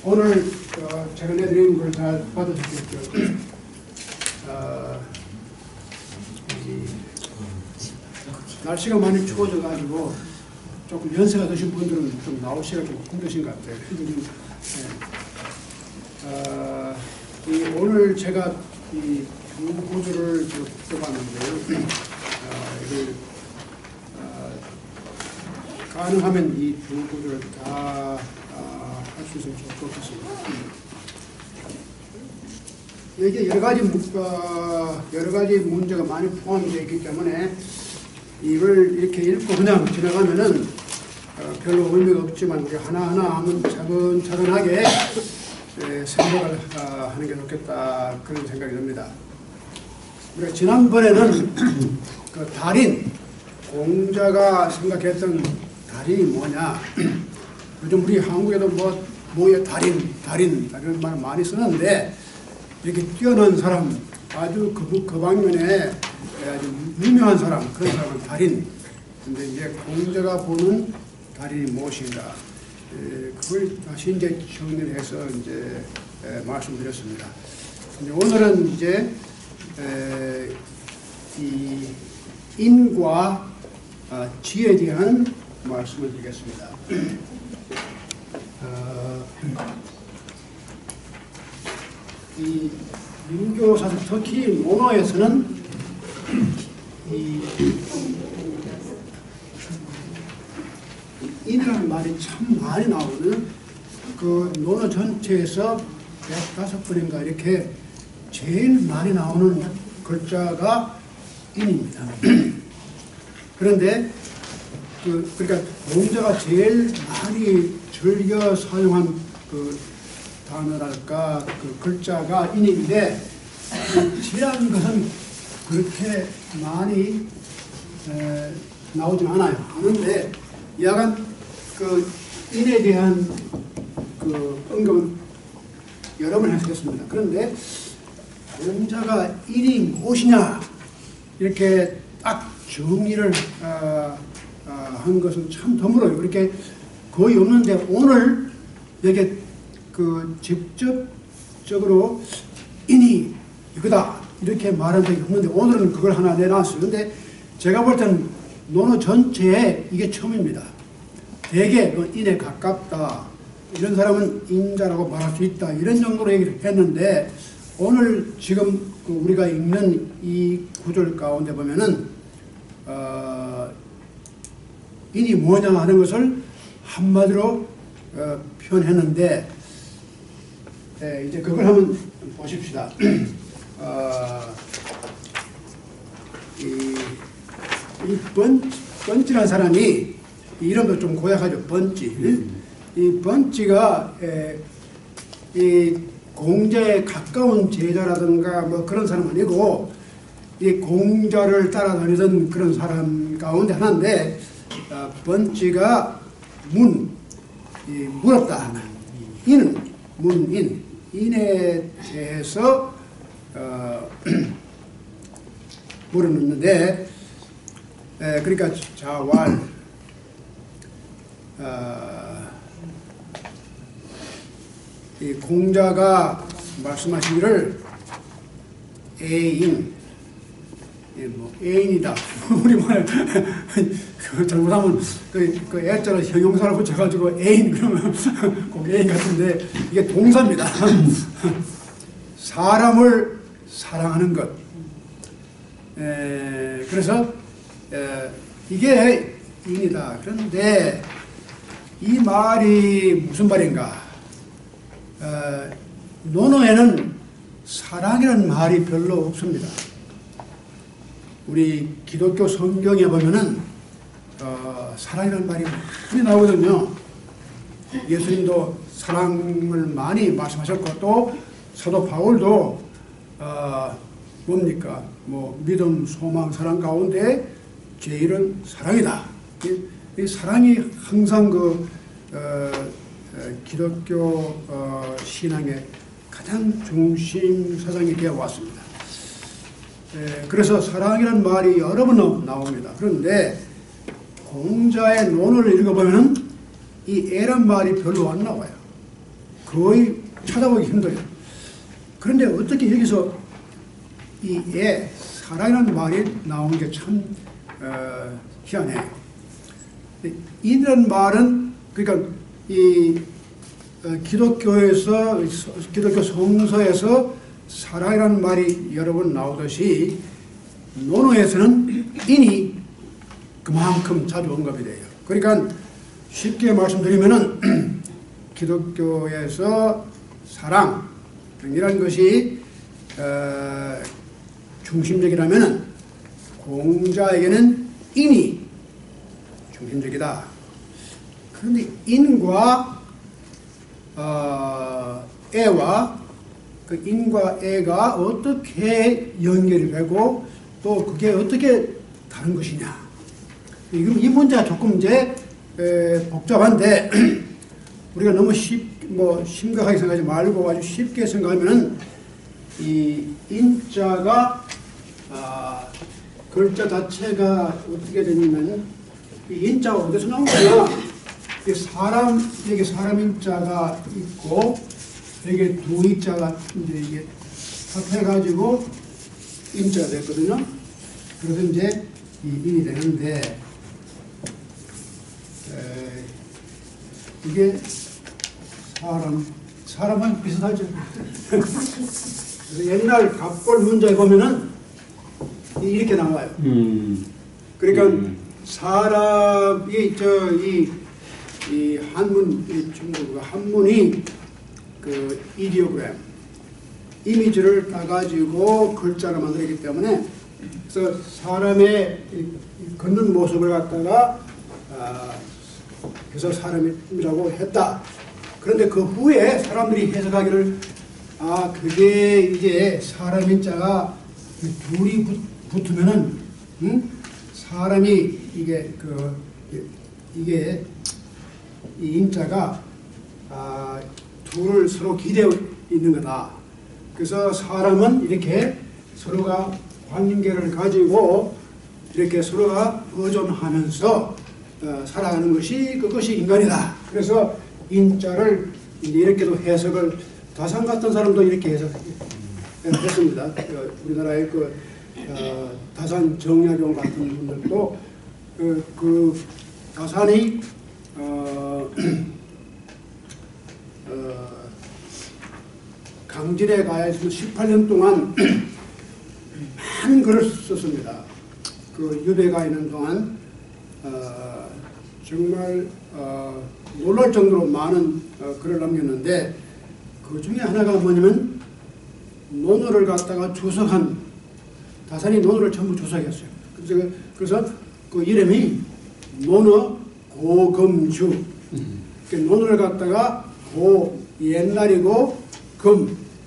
오늘 제가 내드린 걸 잘 받으셨겠죠. 날씨가 많이 추워져가지고 조금 연세가 드신 분들은 좀 나오시기가 좀 힘드신 것 같아요. 오늘 제가 이 두 구조를 써봤는데요. 가능하면 이 두 구조를 다 할 수 있으면 좋겠습니다. 이게 여러 가지 문제가 많이 포함되어 있기 때문에 이걸 이렇게 읽고 그냥 지나가면은 별로 의미가 없지만 우리 하나하나 한번 차근차근하게 생각을 하는 게 좋겠다, 그런 생각이 듭니다. 우리가 지난번에는 그 달인, 공자가 생각했던 달인이 뭐냐. 요즘 우리 한국에도 뭐에 달인 이런 말 많이 쓰는데, 이렇게 뛰어난 사람, 아주 그 방면에 아주 유명한 사람, 그런 사람은 달인. 근데 이제 공자가 보는 달인이 무엇인가, 그걸 다시 이제 정리를 해서 이제 말씀드렸습니다. 이제 오늘은 이제 이 인과 지에 대한 말씀을 드리겠습니다. 이 유교사상, 특히 논어에서는 이 인이라는 말이 참 많이 나오는, 그 논어 전체에서 105번인가 이렇게 제일 많이 나오는 글자가 인입니다. 그런데 그러니까 공자가 제일 많이 즐겨 사용한 그 단어랄까, 그 글자가 인인데, 지라는 것은 그렇게 많이 나오진 않아요. 그런데 약간 그 인에 대한 그 언급은 여러 번 했었습니다. 그런데 공자가 인이 무엇이냐 이렇게 딱 정의를 한 것은 참 드물어요. 이렇게 거의 없는데, 오늘 이렇게 그 직접적으로 인이 이거다 이렇게 말한 적이 없는데, 오늘은 그걸 하나 내놨어요. 근데 제가 볼 때는 논어 전체에 이게 처음입니다. 대개 인에 가깝다, 이런 사람은 인자라고 말할 수 있다, 이런 정도로 얘기를 했는데, 오늘 지금 우리가 읽는 이 구절 가운데 보면은 인이 뭐냐 하는 것을 한마디로 표현했는데, 이제 그걸 한번 보십시다. 이 번지라는 사람이, 이름도 좀 고약하죠. 번지. 이 번지가 이 공자에 가까운 제자라든가 뭐 그런 사람 아니고, 이 공자를 따라다니던 그런 사람 가운데 하나인데, 번지가 물었다. 인에 대해서 물었는데, 그러니까 자왈, 이 공자가 말씀하시기를 애인, 애인이다. 우리 말에 잘못하면 그 애자를 형용사를 붙여가지고 애인 그러면 꼭 애인 같은데, 이게 동사입니다. 사람을 사랑하는 것. 그래서 이게 인이다. 그런데 이 말이 무슨 말인가? 논어에는 사랑이라는 말이 별로 없습니다. 우리 기독교 성경에 보면은 사랑이라는 말이 많이 나오거든요. 예수님도 사랑을 많이 말씀하셨고, 또 사도 바울도 뭡니까? 믿음, 소망, 사랑 가운데 제일은 사랑이다. 이 사랑이 항상 기독교 신앙의 가장 중심 사상이 되어 왔습니다. 그래서 사랑이라는 말이 여러 번 나옵니다. 그런데 공자의 논을 읽어보면 이 애란 말이 별로 안 나와요. 거의 찾아보기 힘들어요. 그런데 어떻게 여기서 이 사랑이라는 말이 나오는 게 참 희한해요. 이런 말은 그러니까 이 기독교에서 기독교 성서에서 사랑이라는 말이 여러 번 나오듯이 논어에서는 인이 그만큼 자주 언급이 돼요. 그러니까 쉽게 말씀드리면은 기독교에서 사랑이라는 것이 중심적이라면 공자에게는 인이 중심적이다. 그런데 인과 애와 그 인과 애가 어떻게 연결이 되고 또 그게 어떻게 다른 것이냐. 이 문제가 조금 이제 복잡한데 우리가 너무 심각하게 생각하지 말고 아주 쉽게 생각하면은 이 인자가 글자 자체가 어떻게 되냐면 이 인자가 어디서 나온 거냐? 여기 사람 인자가 있고 여기 두 인자가 이제 이게 합해가지고 인자가 됐거든요. 그래서 이제 이 인이 되는데 이게 사람은 비슷하죠. 그래서 옛날 갑골 문자에 보면은 이렇게 나와요. 그러니까 사람이 이 한문 중국어 한문이 그 이디오그램 이미지를 따가지고 글자를 만들었기 때문에 그래서 사람의 걷는 모습을 갖다가 그래서 사람이라고 했다. 그런데 그 후에 사람들이 해석하기를 그게 이제 사람인 자가 둘이 붙으면은 사람이 이게 이 인자가 둘을 서로 기대어 있는 거다. 그래서 사람은 이렇게 서로가 관계를 가지고 이렇게 서로가 의존하면서 살아가는 것이 그것이 인간이다. 그래서 인자를 이렇게도 해석을 다산 같은 사람도 이렇게 해석했습니다. 우리나라의 다산 정약용 같은 분들도 그 다산이 강진에 가서 18년 동안 많은 글을 썼습니다. 그 유배가 있는 동안 정말 놀랄 정도로 많은 글을 남겼는데 그 중에 하나가 뭐냐면 논어를 갖다가 주석한 다산이 논어를 전부 주석했어요. 그래서 그 이름이 논어 고금주. 논어를 갖다가 옛날이고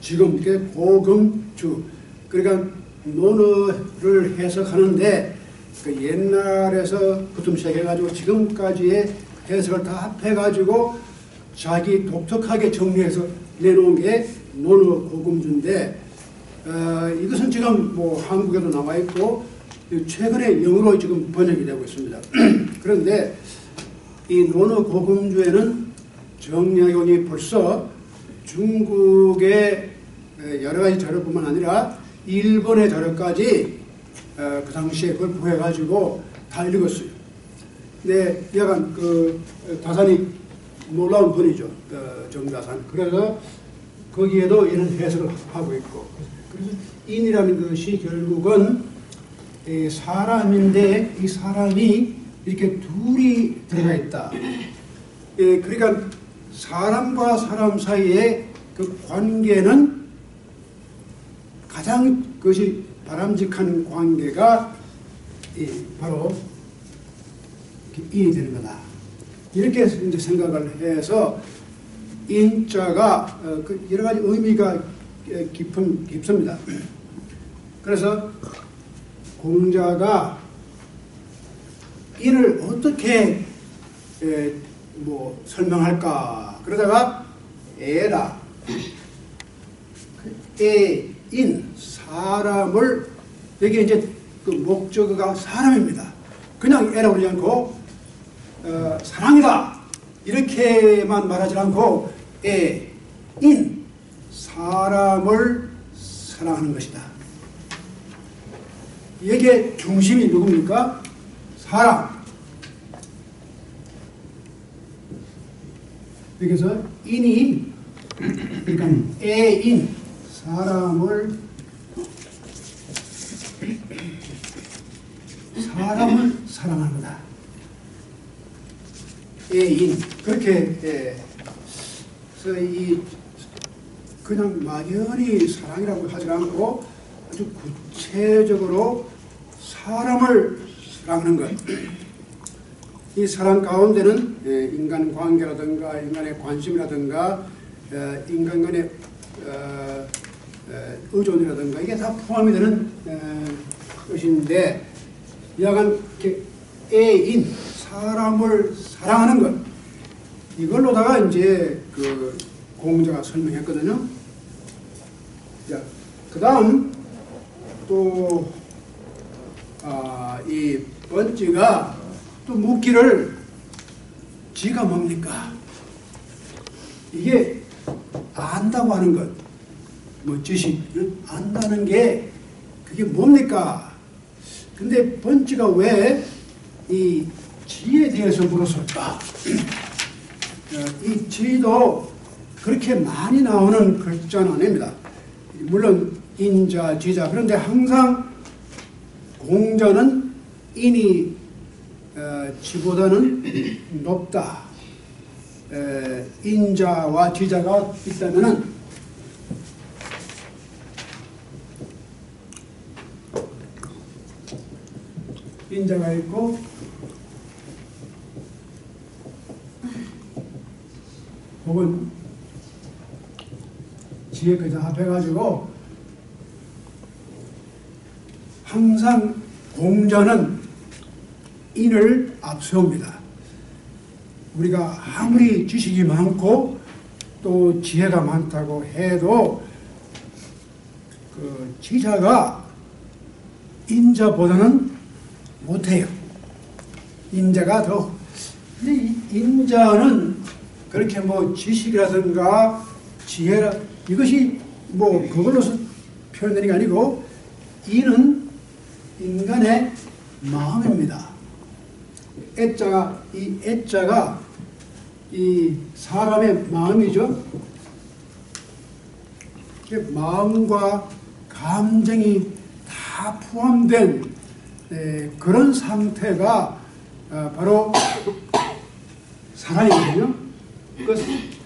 지금 이게 고금주. 그러니까 논어를 해석하는데 그 옛날에서부터 시작해가지고 지금까지의 해석을 다 합해가지고 자기 독특하게 정리해서 내놓은 게 논어 고금주인데 이것은 지금 한국에도 나와 있고 최근에 영어로 지금 번역이 되고 있습니다. 그런데 이 논어 고금주에는 정약용이 벌써 중국의 여러 가지 자료뿐만 아니라 일본의 자료까지 그 당시에 그걸 구해가지고 다 읽었어요. 근데 약간 다산이 놀라운 분이죠. 정다산. 그래서 거기에도 이런 해석을 하고 있고. 그래서 인이라는 것이 결국은 사람인데 이 사람이 이렇게 둘이 들어가 있다. 그러니까 사람과 사람 사이의 그 관계는 가장 그것이 바람직한 관계가 바로 인이 되는 거다. 이렇게 이제 생각을 해서 인자가 여러 가지 의미가 깊습니다. 그래서 공자가 인을 어떻게 설명할까? 그러다가 애다. 인 사람을 여기 이제 그 목적어가 사람입니다. 그냥 애라고 그러지 않고 사랑이다 이렇게만 말하지 않고 인 사람을 사랑하는 것이다. 이게 중심이 누굽니까? 사람. 여기서 인이 그러니까 애인 사람을 사랑하는 거다. 애인 그렇게 그래서 이 그냥 막연히 사랑이라고 하지 않고 아주 구체적으로 사람을 사랑하는 것. 이 사랑 가운데는 인간 관계라든가 인간의 관심이라든가 인간 간의 의존이라든가 이게 다 포함이 되는 것인데 약간 애인 사람을 사랑하는 것 이걸로다가 이제 그 공자가 설명했거든요. 자, 그 다음 또 이 번지가 또 묻기를 지가 뭡니까? 이게 안다고 하는 것, 뭐 지식, 안다는 게 그게 뭡니까? 근데 번지가 왜 이 지에 대해서 물었을까? 이 지도 그렇게 많이 나오는 글자는 아닙니다. 물론 인자, 지자. 그런데 항상 공자는 인이 지보다는 높다. 인자와 지자가 있다면은 인자가 있고 혹은 지혜 그저 합해가지고 항상 공자는 인을 앞세웁니다. 우리가 아무리 지식이 많고 또 지혜가 많다고 해도 그 지자가 인자보다는 못해요. 인자가 더. 근데 이 인자는 그렇게 뭐 지식이라든가 지혜라 이것이 뭐 그걸로서 표현되는 게 아니고 이는 인간의 마음입니다. 애자가 이 애자가 이 사람의 마음이죠. 마음과 감정이 다 포함된 그런 상태가 바로 사랑이거든요.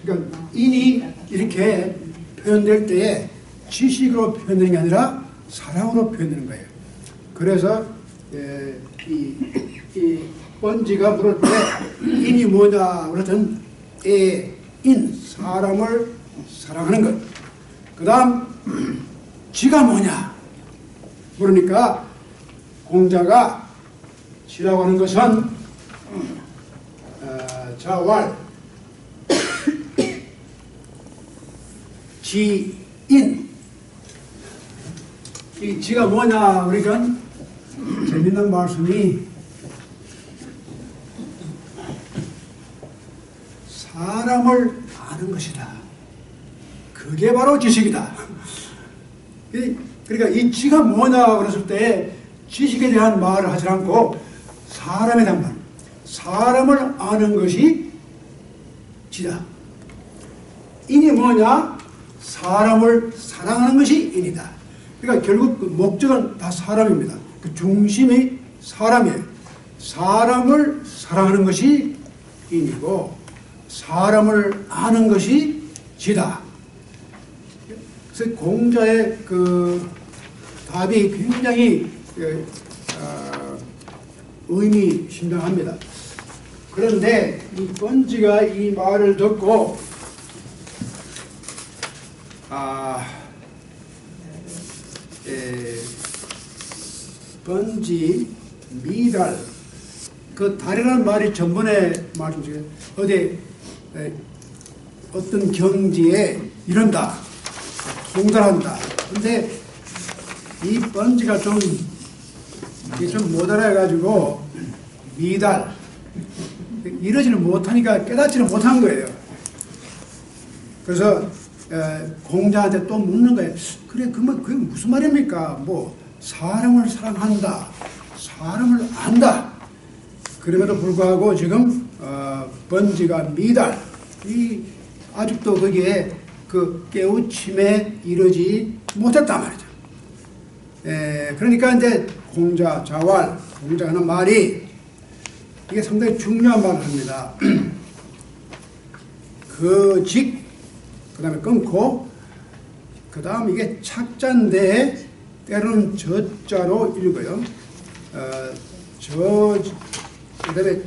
그러니까 인이 이렇게 표현될 때에 지식으로 표현되는 게 아니라 사랑으로 표현되는 거예요. 그래서 이 번지가 물을 때 인이 뭐냐 그랬더니 인 사람을 사랑하는 것. 그 다음 지가 뭐냐 그러니까 공자가 지라고 하는 것은 자왈 지인 이 지가 뭐냐 그러니까 재밌는 말씀이 사람을 아는 것이다. 그게 바로 지식이다. 그러니까 이 지가 뭐냐 그랬을 때 지식에 대한 말을 하지 않고 사람에 대한 말, 사람을 아는 것이 지다. 인이 뭐냐? 사람을 사랑하는 것이 인이다. 그러니까 결국 그 목적은 다 사람입니다. 그 중심이 사람이에요. 사람을 사랑하는 것이 인이고 사람을 아는 것이 지다. 그래서 공자의 그 답이 굉장히 의미심장합니다. 그런데 이 번지가 이 말을 듣고 번지 미달 그 달이라는 말이 전번에 말씀드린 어디 어떤 경지에 이른다 송달한다. 근데 이 번지가 좀 못 알아가지고 미달 이러지는 못하니까 깨닫지는 못한 거예요. 그래서 공자한테 또 묻는 거예요. 그래, 그러면 그게 무슨 말입니까? 뭐 사람을 사랑한다, 사람을 안다. 그럼에도 불구하고 지금 번지가 미달, 이 아직도 거기에 그 깨우침에 이르지 못했단 말이죠. 그러니까 이제 공자 자활, 공자가 하는 말이 이게 상당히 중요한 말을 합니다. 그 직, 그 다음에 끊고, 그 다음 이게 착자인데 때로는 저자로 읽어요. 그 다음에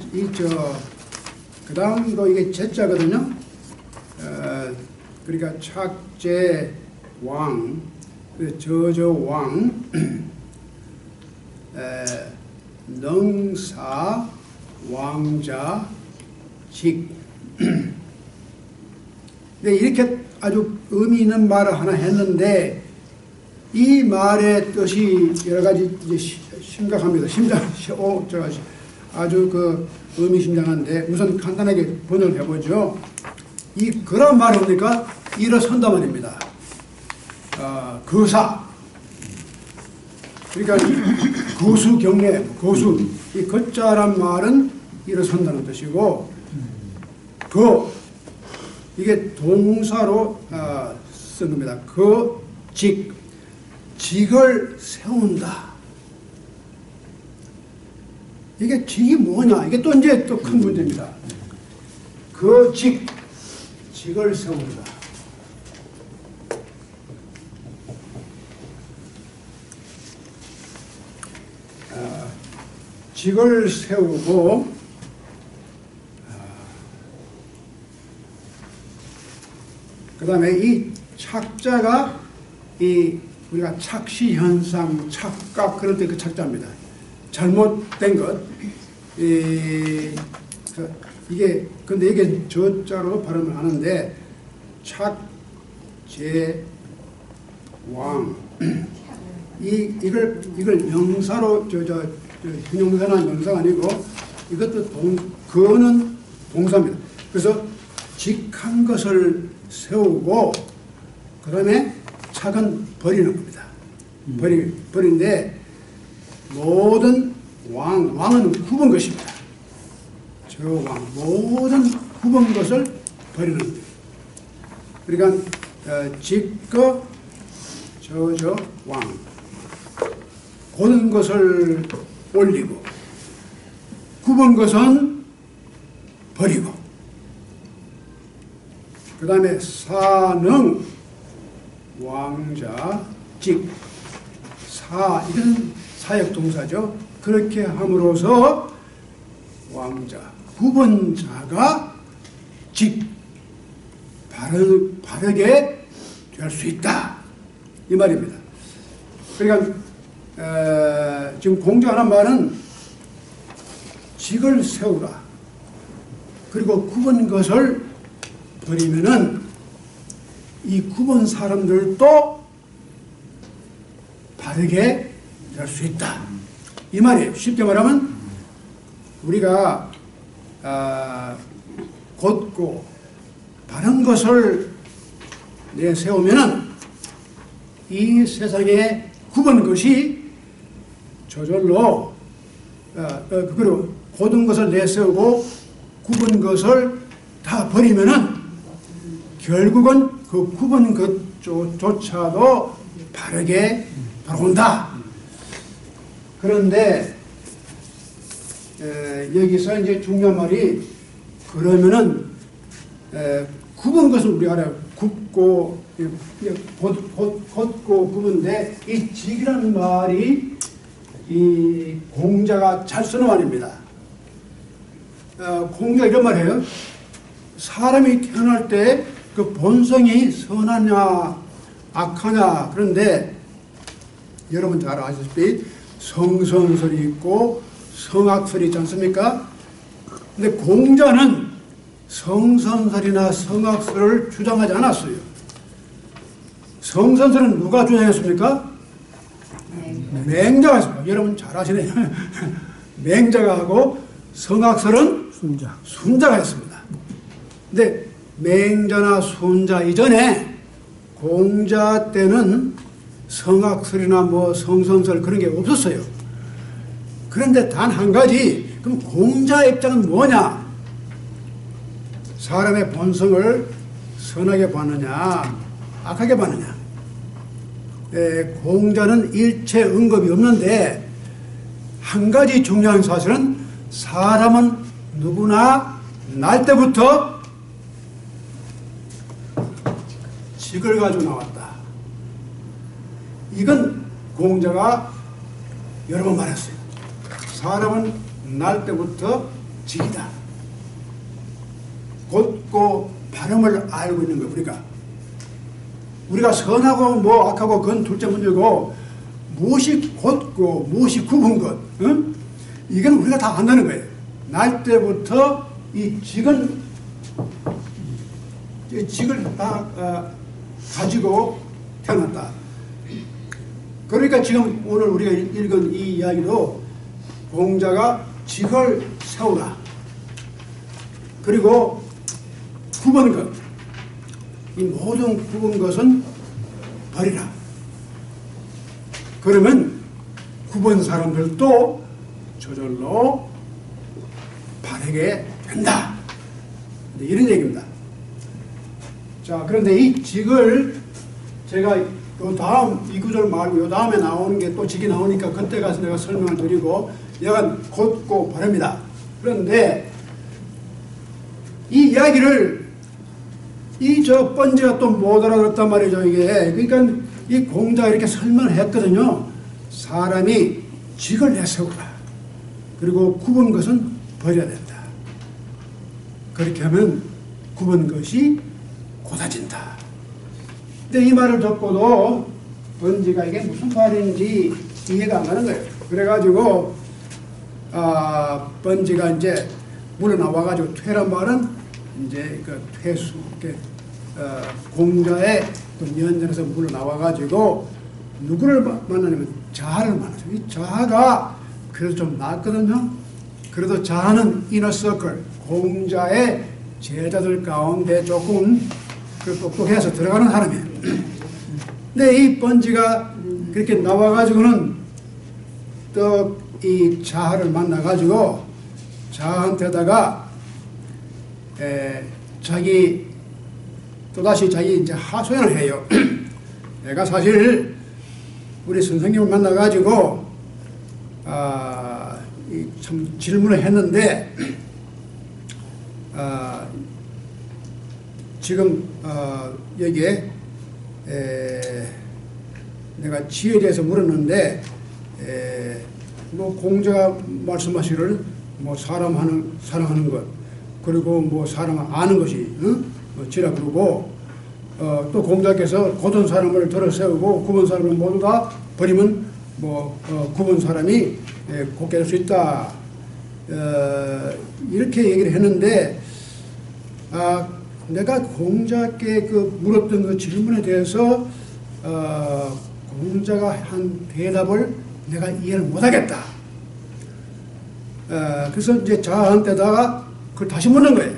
그 다음도 이게 제자거든요. 그러니까 착제 왕, 저저 왕, 능사 왕자 직. 근데 이렇게 아주 의미 있는 말을 하나 했는데 이 말의 뜻이 여러 가지 이제 심각합니다. 아주 그 의미심장한데 우선 간단하게 번역을 해보죠. 그런 말이 뭡니까? 일어선다 말입니다. 거사. 그러니까 거수 경례, 거수. 이 거자란 말은 일어선다는 뜻이고, 이게 동사로 쓴 겁니다. 직을 세운다. 이게 직이 뭐냐? 이게 또 이제 또 큰 문제입니다. 직을 세운다. 직을 세우고, 그 다음에 이 착자가 우리가 착시현상, 착각, 그럴 때 그 착자입니다. 잘못된 것. 근데 이게 저자로 발음을 하는데, 착제왕. 이걸 명사로, 형용사나 명사가 아니고, 이것도 그는 동사입니다. 그래서 직한 것을 세우고, 그 다음에 착은 버리는 겁니다. 버리는데, 모든 왕은 굽은 것입니다. 저 왕, 모든 굽은 것을 버리는 겁니다. 그러니까, 직거, 저 왕. 고는 것을 올리고, 굽은 것은 버리고, 그 다음에 사능, 왕자, 직, 이건 사역 동사죠. 그렇게 함으로써 왕자, 굽은 자가 바르게 될 수 있다. 이 말입니다. 그러니까 지금 공자하는 말은 직을 세우라. 그리고 굽은 것을 버리면은 이 굽은 사람들도 바르게 될 수 있다. 이 말이에요. 쉽게 말하면 우리가 곧고 바른 것을 내세우면은 이 세상에 굽은 것이 저절로 그리고 곧은 것을 내세우고 굽은 것을 다 버리면은 결국은 그 굽은 것조차도 바르게 돌아온다. 그런데 여기서 이제 중요한 말이 그러면은 굽은 것을 우리가 알아요. 굽고 곧고 굽은데 이 직이라는 말이 이 공자가 잘 쓰는 말입니다. 공자가 이런 말 해요. 사람이 태어날 때 그 본성이 선하냐 악하냐, 그런데 여러분 잘 아시다시피 성선설이 있고 성악설이 있지 않습니까? 근데 공자는 성선설이나 성악설을 주장하지 않았어요. 성선설은 누가 주장했습니까? 맹자가 했습니다. 여러분 잘 아시네요. 맹자가 하고 성악설은 순자가 했습니다. 근데 맹자나 순자 이전에 공자 때는 성악설이나 뭐 성선설 그런 게 없었어요. 그런데 단 한 가지, 그럼 공자 입장은 뭐냐? 사람의 본성을 선하게 봤느냐, 악하게 봤느냐? 공자는 일체 언급이 없는데 한 가지 중요한 사실은 사람은 누구나 날 때부터 직을 가지고 나왔다. 이건 공자가 여러 번 말했어요. 사람은 날 때부터 직이다. 곧고 발음을 알고 있는 거예요. 우리가 선하고 뭐 악하고 그건 둘째 문제고, 무엇이 곧고 무엇이 굽은 것, 응? 이건 우리가 다 안다는 거예요. 날 때부터 이 직을 다 가지고 태어났다. 그러니까 지금 오늘 우리가 읽은 이 이야기도 공자가 직을 세우라. 그리고 굽은 것, 이 모든 굽은 것은 버리라. 그러면 굽은 사람들도 저절로 바르게 된다. 이런 얘기입니다. 자, 그런데 이 직을 제가 요 다음 이 구절 말고 요 다음에 나오는 게 또 직이 나오니까 그때 가서 내가 설명을 드리고, 약간 곧고 바릅니다. 그런데 이 이야기를 저 번지가 또 못 알아들었단 말이죠, 이게. 그러니까 이 공자가 이렇게 설명을 했거든요. 사람이 직을 내세우라. 그리고 굽은 것은 버려야 된다. 그렇게 하면 굽은 것이 곧아진다. 근데 이 말을 듣고도 번지가 이게 무슨 말인지 이해가 안 가는 거예요. 그래가지고, 번지가 이제 물러나와가지고 퇴란 말은 이제 그 퇴수, 공자의 또 면전에서 물러나와가지고 누구를 만나냐면 자하를 만나죠. 이 자하가 그래도 좀 낫거든요. 그래도 자하는 이너서클, 공자의 제자들 가운데 조금 그 똑똑해서 들어가는 사람이에요. 근데 이 번지가 그렇게 나와가지고는 또 이 자하를 만나가지고 자한테다가 자기 또다시 자기 이제 하소연을 해요. 내가 사실 우리 선생님을 만나가지고 참 질문을 했는데 지금 여기에 내가 지에 대해서 물었는데 뭐 공자가 말씀하시기를 뭐 사랑하는 것, 그리고 뭐 사람을 아는 것이 지라 그러고, 또 공자께서 곧은 사람을 들어 세우고 굽은 사람을 모두 다 버리면 뭐 굽은 사람이 곧게 될 수 있다. 이렇게 얘기를 했는데, 내가 공자께 그 물었던 그 질문에 대해서 공자가 한 대답을 내가 이해를 못하겠다. 그래서 이제 자한테다가 그걸 다시 묻는 거예요.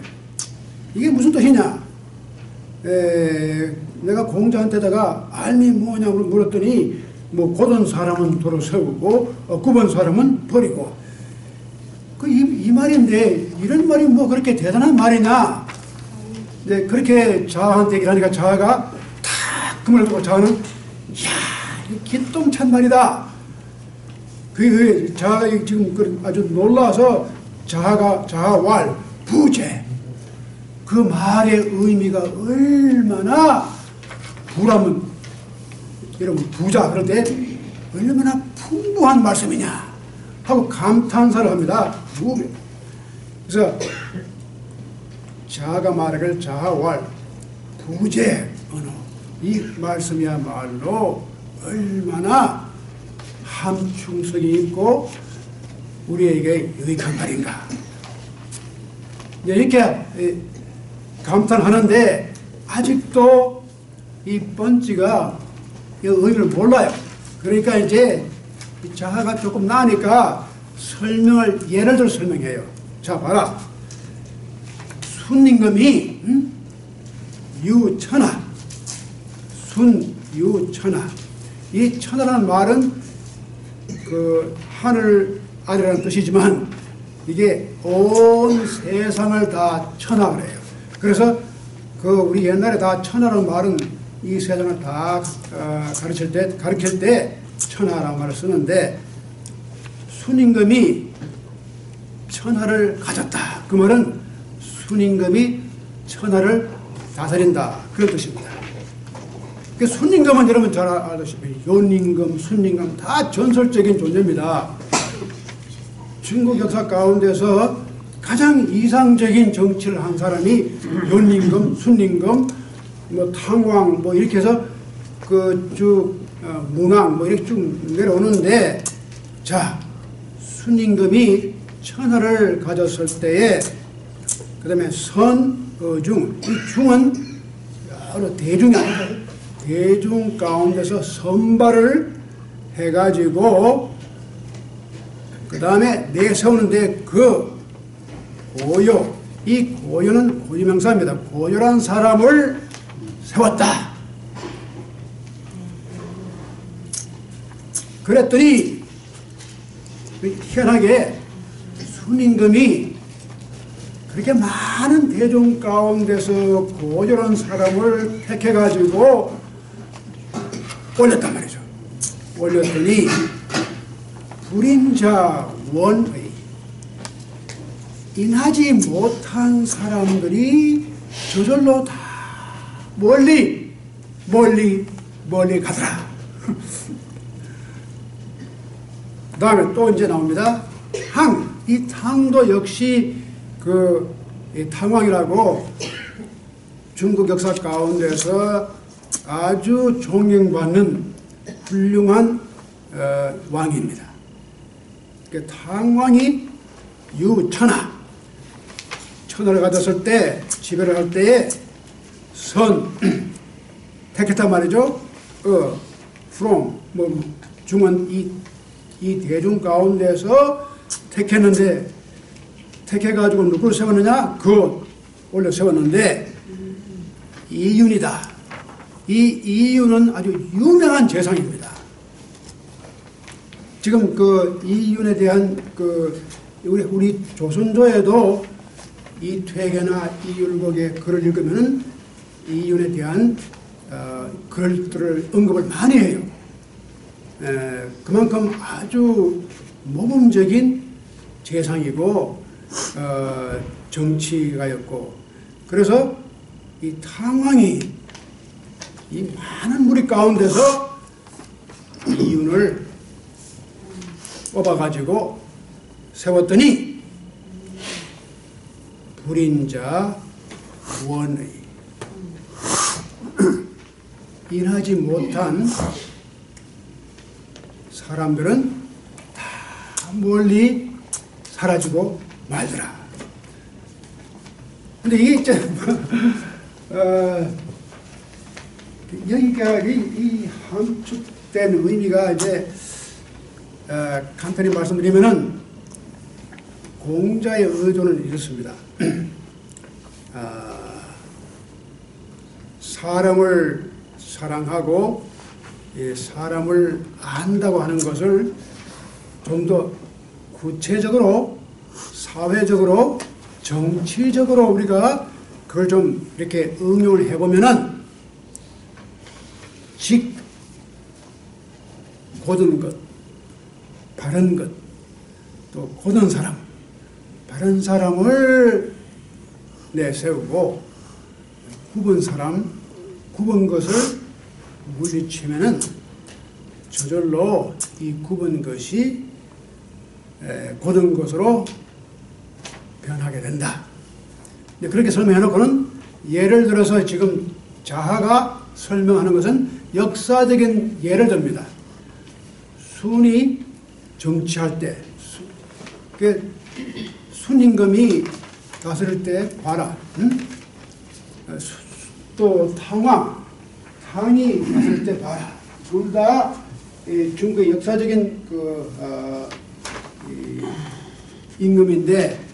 이게 무슨 뜻이냐? 내가 공자한테다가 알미 뭐냐고 물었더니 뭐 곧은 사람은 도로 세우고 굽은 사람은 버리고, 이 말인데 이런 말이 뭐 그렇게 대단한 말이냐? 네, 그렇게 자아한테 얘기를 하니까 자아가 탁 그 말을 듣고 자아는 이야, 이 기똥찬 말이다. 자아가 지금 아주 놀라서 자아왈 부재, 그 말의 의미가 얼마나 부라면, 여러분 부자 그럴 때 얼마나 풍부한 말씀이냐 하고 감탄사를 합니다. 그래서 자아가 말하길 자아왈 부재 언어, 이 말씀이야말로 얼마나 함충성이 있고 우리에게 유익한 말인가. 이렇게 감탄하는데 아직도 이 번지가 이 의미를 몰라요. 그러니까 이제 자아가 조금 나으니까 예를 들어 설명해요. 자, 봐라. 순임금이 유천하, 순유천하. 이 천하라는 말은 그 하늘 아래라는 뜻이지만 이게 온 세상을 다 천하 그래요. 그래서 그 우리 옛날에 다 천하라는 말은 이 세상을 다 가르칠 때 천하라는 말을 쓰는데, 순임금이 천하를 가졌다. 그 말은 순임금이 천하를 다스린다. 그런 뜻입니다. 그 순임금은 여러분 잘 아시다시피 요임금, 순임금 다 전설적인 존재입니다. 중국 역사 가운데서 가장 이상적인 정치를 한 사람이 요임금, 순임금, 뭐 탕왕 뭐 이렇게 해서 그 쭉 문왕 뭐 이렇게 쭉 내려오는데, 자, 순임금이 천하를 가졌을 때에 그 다음에 선어중, 이 중은 여러 대중이 아니라 대중 가운데서 선발을 해가지고 그 다음에 내세우는데 그 고요, 이 고요는 고유명사입니다. 고요란 사람을 세웠다. 그랬더니 희한하게 순임금이 그렇게 많은 대중 가운데서 고요란 사람을 택해가지고 올렸단 말이죠. 올렸더니 불임자 원의, 인하지 못한 사람들이 저절로 다 멀리 가더라. 그 다음에 또 이제 나옵니다. 이 탕도 역시 이 탕왕이라고 중국 역사 가운데서 아주 존경받는 훌륭한 왕입니다. 탕왕이 유천하, 천하를 가졌을 때, 지배를 할 때에 택했단 말이죠. from, 중은 이 대중 가운데서 택했는데, 택해가지고 누구를 세웠느냐? 올려 세웠는데, 이윤이다. 이 이윤은 아주 유명한 재상입니다. 지금 그 이윤에 대한 우리 조선조에도 이 퇴계나 이율곡의 글을 읽으면은 이윤에 대한 글들을 언급을 많이 해요. 그만큼 아주 모범적인 재상이고 정치가였고, 그래서 이 탕왕이 이 많은 무리 가운데서 이윤을 뽑아가지고 세웠더니 불인자 원의, 인하지 못한 사람들은 다 멀리 사라지고 말더라. 근데 이게 이제 여기가 이 함축된 의미가 이제 간단히 말씀드리면은 공자의 의도는 이렇습니다. 사람을 사랑하고 사람을 안다고 하는 것을 좀 더 구체적으로, 사회적으로, 정치적으로 우리가 그걸 좀 이렇게 응용을 해보면은 고든 것, 바른 것, 또 고든 사람, 바른 사람을 내세우고 굽은 것을 물리치면은 저절로 이 굽은 것이 고든 것으로 변하게 된다. 그렇게 설명해놓고는 예를 들어서 지금 자하가 설명하는 것은 역사적인 예를 듭니다. 순이 정치할 때, 순임금이 다스릴 때 봐라. 또 탕이 다스릴 때 봐라. 둘 다 중국의 역사적인 임금인데,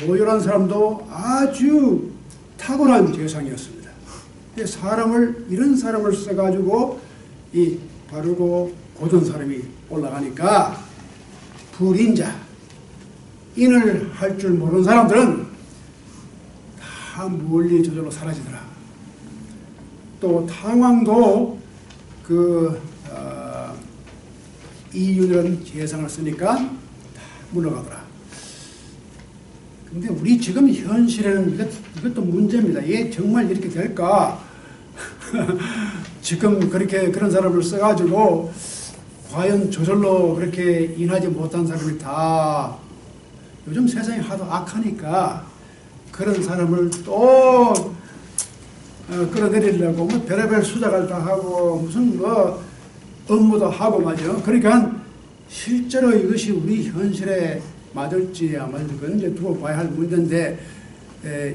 고요란 사람도 아주 탁월한 재상이었습니다. 이런 사람을 써가지고 이 바르고 고든 사람이 올라가니까 불인자, 인을 할 줄 모르는 사람들은 다 멀리 저절로 사라지더라. 또 탕왕도 이윤이라는 재상을 쓰니까 다 물러가더라. 근데 우리 지금 현실에는 이것도 문제입니다. 이게 정말 이렇게 될까? 지금 그런 사람을 써가지고 과연 저절로 그렇게 인하지 못한 사람이 다 요즘 세상이 하도 악하니까 그런 사람을 또 끌어내리려고 뭐 별의별 수작을 다 하고 무슨 뭐 업무도 하고 말이죠. 그러니까 실제로 이것이 우리 현실에 맞을지 안 맞을지 그건 이제 두고 봐야 할 문제인데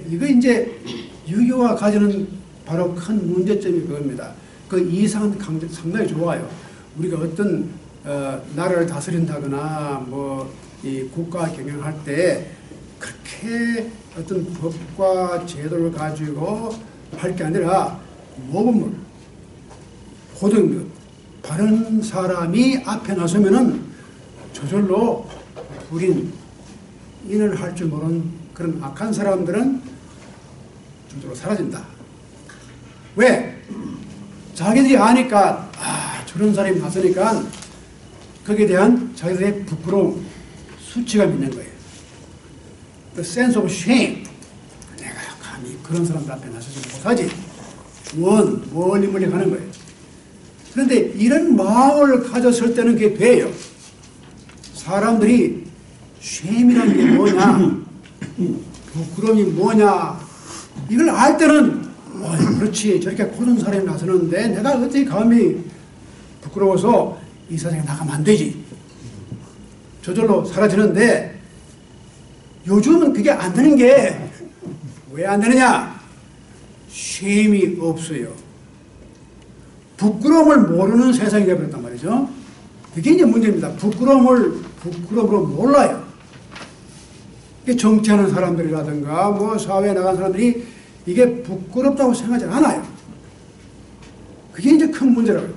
이거 이제 유교가 가지는 바로 큰 문제점이 그겁니다. 그 이상은 상당히 좋아요. 우리가 어떤 나라를 다스린다거나 뭐 이 국가 경영할 때 그렇게 어떤 법과 제도를 가지고 할 게 아니라 모범을 고등 바른 사람이 앞에 나서면은 저절로 불인 인을 할 줄 모르는 그런 악한 사람들은 저절로 사라진다. 왜? 자기들이 아니까 저런 사람이 나서니까 거기에 대한 자기들의 부끄러움, 수치감 있는 거예요. The sense of shame. 내가 감히 그런 사람들 앞에 나서지 못하지. 멀리 가는 거예요. 그런데 이런 마음을 가졌을 때는 그게 돼요. 사람들이 shame이라는 게 뭐냐, 부끄러움이 뭐냐, 이걸 알 때는 그렇지, 저렇게 고든 사람이 나서는데 내가 어떻게 감히 부끄러워서 이 세상에 나가면 안 되지. 저절로 사라지는데 요즘은 그게 안 되는 게 왜 안 되느냐? 쉼이 없어요. 부끄러움을 모르는 세상이 되어버렸단 말이죠. 그게 이제 문제입니다. 부끄러움으로 몰라요. 정치하는 사람들이라든가 뭐 사회에 나간 사람들이 이게 부끄럽다고 생각하지 않아요. 그게 이제 큰 문제라고요.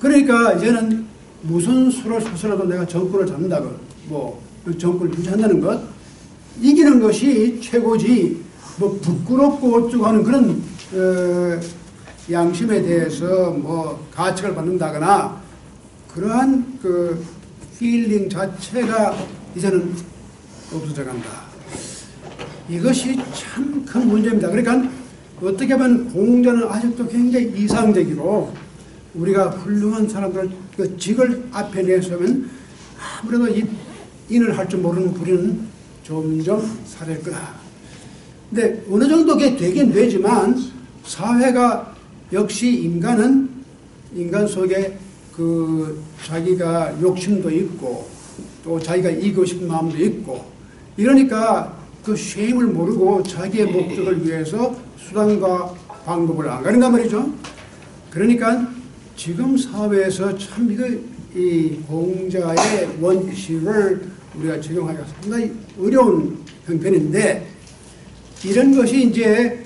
그러니까 이제는 무슨 수를 써서라도 내가 정권을 잡는다고 뭐 정권을 유지한다는 것, 이기는 것이 최고지 뭐 부끄럽고 어쩌고 하는 그런 양심에 대해서 뭐 가책을 받는다거나 그러한 그 필링 자체가 이제는 없어져 간다. 이것이 참 큰 문제입니다. 그러니까 어떻게 보면 공자는 아직도 굉장히 이상적이고 우리가 훌륭한 사람들 그 직을 앞에 내서면 아무래도 인을 할 줄 모르는 불의는 점점 사라질 거다. 근데 어느 정도 그게 되긴 되지만 사회가 역시 인간 속에 그 자기가 욕심도 있고 또 자기가 이기고 싶은 마음도 있고 이러니까 그 쉐임을 모르고 자기의 목적을 위해서 수단과 방법을 안 가린단 말이죠. 그러니까 지금 사회에서 참 이 공자의 원칙을 우리가 적용하기가 상당히 어려운 형편인데 이런 것이 이제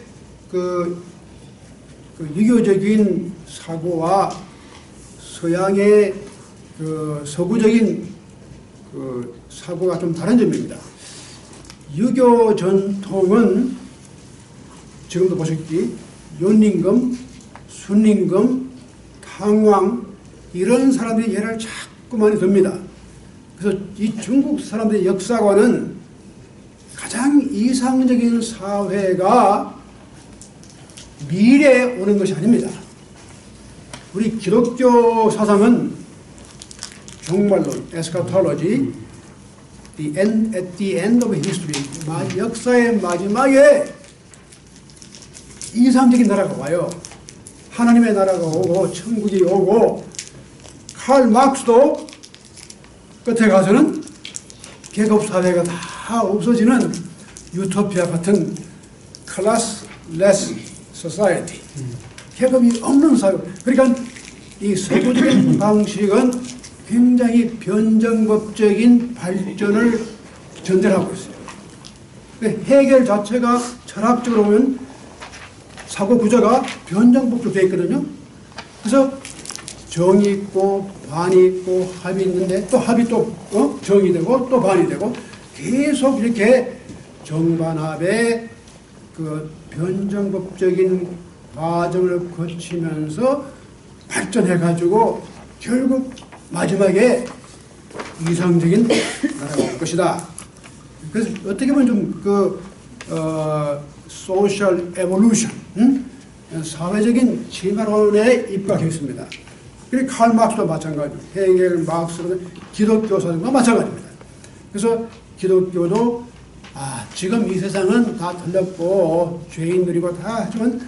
그 유교적인 사고와 서양의 그 서구적인 그 사고가 좀 다른 점입니다. 유교 전통은 지금도 보셨기 윤임금, 순임금, 탕왕 이런 사람들이 예를 자꾸 많이 듭니다. 그래서 이 중국 사람들의 역사관은 가장 이상적인 사회가 미래에 오는 것이 아닙니다. 우리 기독교 사상은 종말론, 에스카톨로지, at the end of history, 역사의 마지막에 이상적인 나라가 와요. 하나님의 나라가 오고 천국이 오고 칼 막스도 끝에 가서는 계급사회가 다 없어지는 유토피아 같은 클래스레스 소사이어티, 계급이 없는 사회. 그러니까 이 서구적인 방식은 굉장히 변정법적인 발전을 전제하고 있어요. 해결 자체가 철학적으로 보면 사고 구조가 변정법으로 되어 있거든요. 그래서 정이 있고 반이 있고 합이 있는데 또 합이 또 정이 되고 또 반이 되고 계속 이렇게 정반합의 그 변정법적인 과정을 거치면서 발전해가지고 결국 마지막에 이상적인 나라가 될 것이다. 그래서 어떻게 보면 좀 소셜 에볼루션, 사회적인 진화론에 입각했습니다. 그리고 칼 막스도 마찬가지고 헤겔, 막스는 기독교 사상과 마찬가지입니다. 그래서 기독교도 지금 이 세상은 다 틀렸고 죄인들이고 다 하지만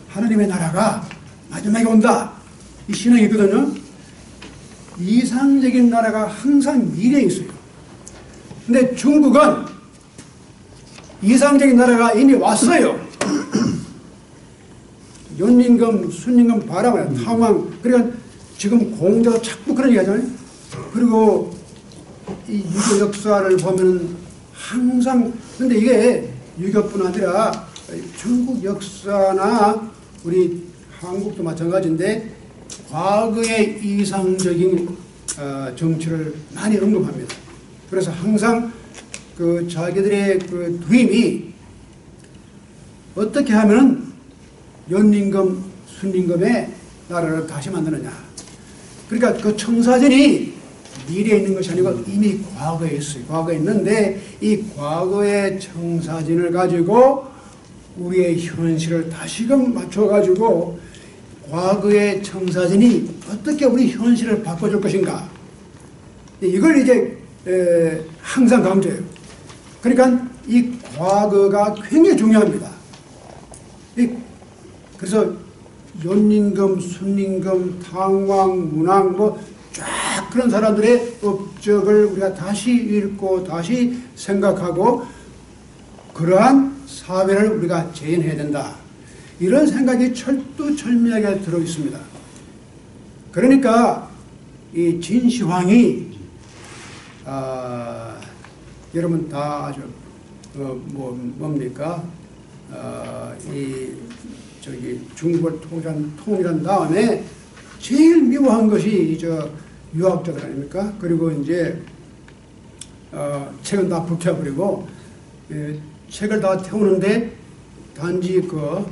하나님의 나라가 마지막에 온다. 이 신앙이 있거든요. 이상적인 나라가 항상 미래에 있어요. 근데 중국은 이상적인 나라가 이미 왔어요. 연임금, 순임금 바람을 탕왕. 그러니까 지금 공자도 자꾸 그런 얘기 하잖아요. 그리고 이 유교 역사를 보면은 항상, 근데 이게 유교뿐 아니라 중국 역사나 우리 한국도 마찬가지인데 과거의 이상적인 정치를 많이 언급합니다. 그래서 항상 그 자기들의 그 드림이 어떻게 하면 연임금, 순임금의 나라를 다시 만드느냐. 그러니까 그 청사진이 미래에 있는 것이 아니고 이미 과거에 있어요. 과거에 있는데 이 과거의 청사진을 가지고 우리의 현실을 다시금 맞춰가지고 과거의 청사진이 어떻게 우리 현실을 바꿔줄 것인가. 이걸 이제 항상 강조해요. 그러니까 이 과거가 굉장히 중요합니다. 그래서 연임금, 순임금, 탕왕, 문왕 쫙 그런 사람들의 업적을 우리가 다시 읽고 다시 생각하고 그러한 사회를 우리가 재현해야 된다. 이런 생각이 철두철미하게 들어있습니다. 그러니까 이 진시황이 여러분 다 아주 뭡니까? 중국을 통일한 다음에 제일 미워한 것이 유학자들 아닙니까? 그리고 이제 책은 다 불태워버리고 책을 다 태우는데 단지 그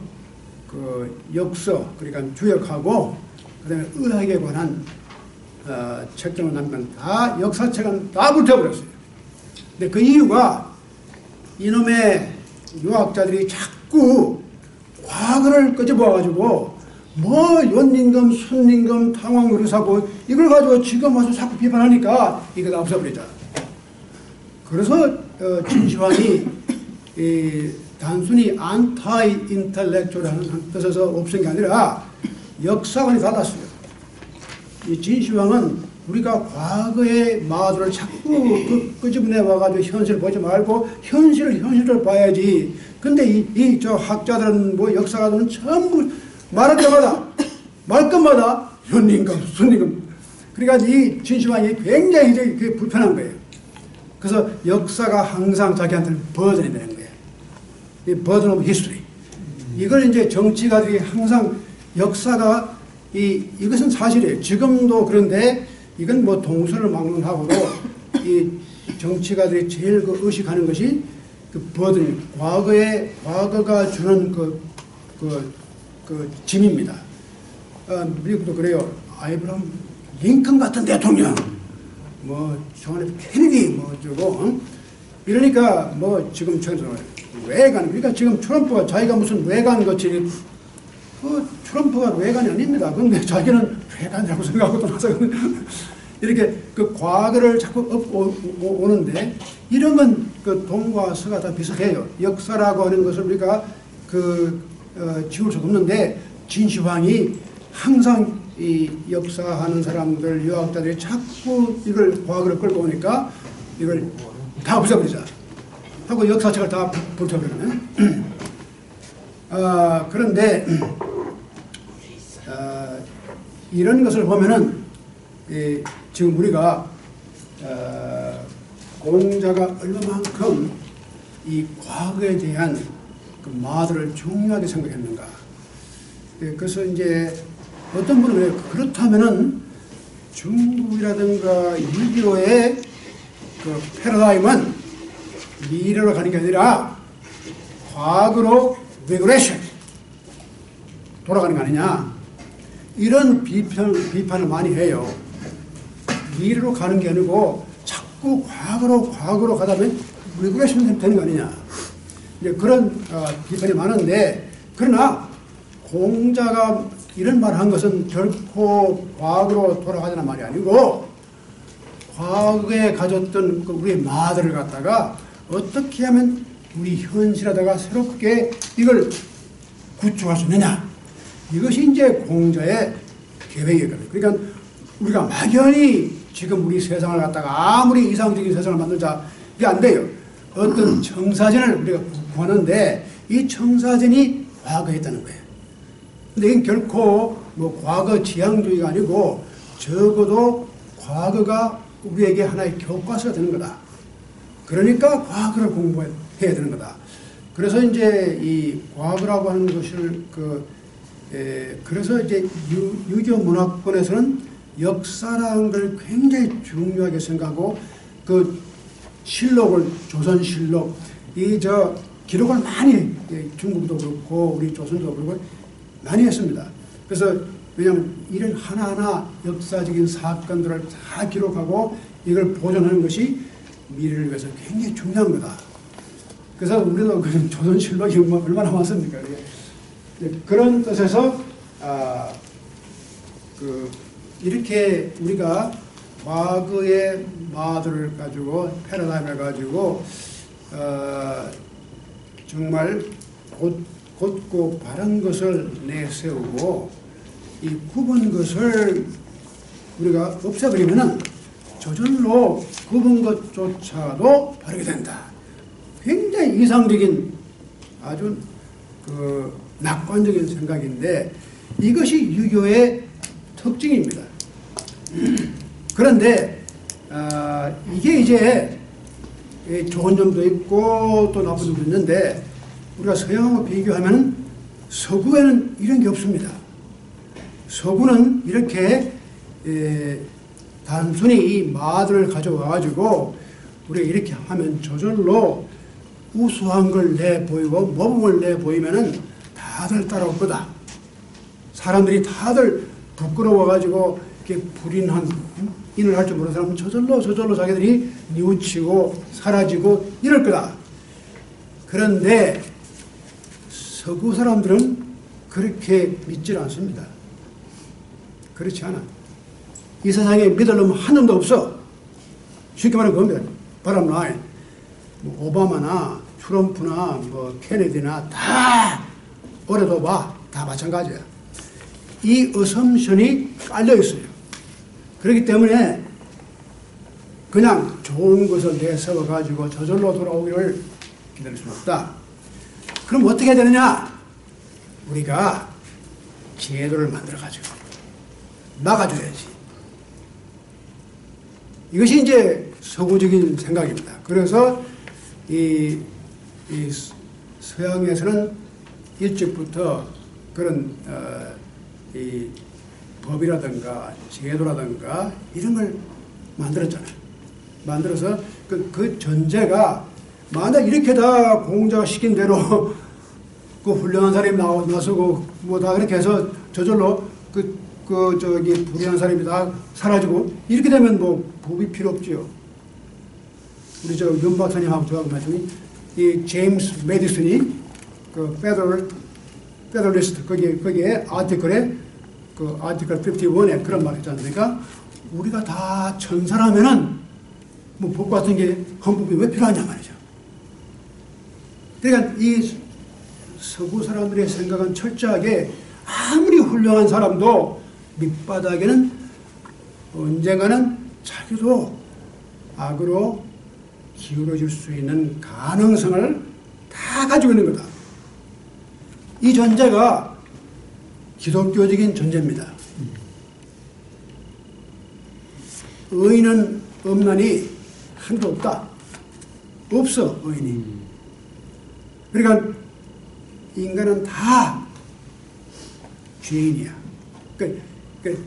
역서, 그러니까 주역하고 그다음에 의학에 관한 책정을 남긴 다 역사책은 다 불태워버렸어요. 근데 그 이유가 이놈의 유학자들이 자꾸 과거를 끄집어가지고 연임금, 순임금, 탕왕 의사고 이걸 가지고 지금 와서 자꾸 비판하니까 이거 다 없애버리자. 그래서 진시황이 단순히 안타이 인텔렉tual하는 뜻에서 없앤 게 아니라 역사관이 달랐어요. 이 진시황은 우리가 과거의 마술을 자꾸 끄집어내 와가지고 현실을 보지 말고 현실을 봐야지. 근데 저 학자들은 역사가들은 전부 말할 때마다 말끝마다 연임금, 순임금. 그러니까 이 진시황이 굉장히 그게 불편한 거예요. 그래서 역사가 항상 자기한테는 버전이 되는 거예요. 이 버전 오브 히스토리. 이걸 이제 정치가들이 항상 역사가 이것은 사실이에요. 지금도 그런데 이건 동서를 막론하고도 이 정치가들이 제일 의식하는 것이 그 버전, 과거가 주는 그 짐입니다. 미국도 그래요. 아브라함 링컨 같은 대통령, 존 F 케네디, 어쩌고, 이러니까 지금 외관, 그러니까 지금 트럼프가 자기가 무슨 외관 거치, 트럼프가 외관이 아닙니다. 근데 자기는 외관이라고 생각하고 나서 이렇게 그 과거를 자꾸 오는데 이런 건 그 동과 서가 다 비슷해요. 역사라고 하는 것을 우리가 지울 수 없는데 진시황이 항상 이 역사하는 사람들, 유학자들이 자꾸 이걸 과거를 끌고 오니까 이걸 다 없애버리자 하고 역사책을 다 불태워버리네. 그런데 이런 것을 보면은 지금 우리가 공자가 얼마만큼 이 과거에 대한 그 마들을 중요하게 생각했는가. 그래서 이제 어떤 분은 왜 그렇다면은 중국이라든가 유교의 그 패러다임은 미래로 가는 게 아니라 과거로 리그레션 돌아가는 거 아니냐, 이런 비판을 많이 해요. 미래로 가는 게 아니고 자꾸 과거로 가다 보면 리그레션 되는 거 아니냐, 이제 그런 비판이 많은데, 그러나 공자가 이런 말을 한 것은 결코 과거로 돌아가자는 말이 아니고 과거에 가졌던 우리의 마들을 갖다가 어떻게 하면 우리 현실에다가 새롭게 이걸 구축할 수 있느냐, 이것이 이제 공자의 계획이거든요. 그러니까 우리가 막연히 지금 우리 세상을 갖다가 아무리 이상적인 세상을 만들자, 이게 안 돼요. 어떤 청사진을 우리가 구하는데 이 청사진이 과거에 있다는 거예요. 근데 이건 결코 뭐 과거 지향주의가 아니고 적어도 과거가 우리에게 하나의 교과서가 되는 거다. 그러니까 과거를 공부해야 되는 거다. 그래서 이제 이 과거라고 하는 것을 그래서 이제 유교 문학권에서는 역사라는 걸 굉장히 중요하게 생각하고 그 실록을, 조선실록, 기록을 많이, 중국도 그렇고 우리 조선도 그렇고 많이 했습니다. 그래서 왜냐하면 이런 하나하나 역사적인 사건들을 다 기록하고 이걸 보존하는 것이 미래를 위해서 굉장히 중요한 거다. 그래서 우리도 그 조선실록이 얼마나 많습니까? 그런 뜻에서 이렇게 우리가 과거의 마들을 가지고 패러다임을 가지고 정말 곧고 바른 것을 내세우고 이 굽은 것을 우리가 없애버리면은 저절로 굽은 것조차도 바르게 된다. 굉장히 이상적인 아주 낙관적인 생각인데 이것이 유교의 특징입니다. 그런데 이게 이제 좋은 점도 있고 또 나쁜 점도 있는데 우리가 서양하고 비교하면 서구에는 이런 게 없습니다. 서구는 이렇게 단순히 이 마들을 가져와가지고 우리가 이렇게 하면 저절로 우수한 걸 내보이고 모범을 내보이면은 다들 따라올 거다. 사람들이 다들 부끄러워가지고 이렇게 불인한 인을 할 줄 모르는 사람은 저절로 자기들이 뉘우치고 사라지고 이럴 거다. 그런데 서구 사람들은 그렇게 믿질 않습니다. 그렇지 않아. 이 세상에 믿을 놈 한 놈도 없어. 쉽게 말하면 그겁니다. bottom line. 뭐 오바마나 트럼프나 뭐 케네디나 다 오래도 봐. 다 마찬가지야. 이 어섬션이 깔려 있어요. 그렇기 때문에 그냥 좋은 것을 내세워가지고 저절로 돌아오기를 기다릴 수는 없다. 그럼 어떻게 해야 되느냐? 우리가 제도를 만들어가지고 막아줘야지. 이것이 이제 서구적인 생각입니다. 그래서 이 서양에서는 일찍부터 그런 이 법이라든가 제도라든가 이런 걸 만들었잖아요. 만들어서 그 전제가 만약 이렇게 다 공자가 시킨 대로 그 훌륭한 사람이 나서고 뭐 다 그렇게 해서 저절로 불의한 사람이 다 사라지고 이렇게 되면 뭐 법이 필요 없지요. 우리 윤 박사님하고 저하고 말씀이 이 제임스 메디슨이 그 페더리스트 거기에 아티클에 그 아티클 51에 그런 말 했지 않습니까? 우리가 다 천사라면은 뭐 법 같은 게 헌법이 왜 필요하냐 말이죠. 그러니까 이 서구 사람들의 생각은 철저하게 아무리 훌륭한 사람도 밑바닥에는 언젠가는 자기도 악으로 기울어질 수 있는 가능성을 다 가지고 있는 거다. 이 전제가 기독교적인 전제입니다. 의인은 없나니 한도 없다. 없어, 의인이. 그러니까 인간은 다 죄인이야. 그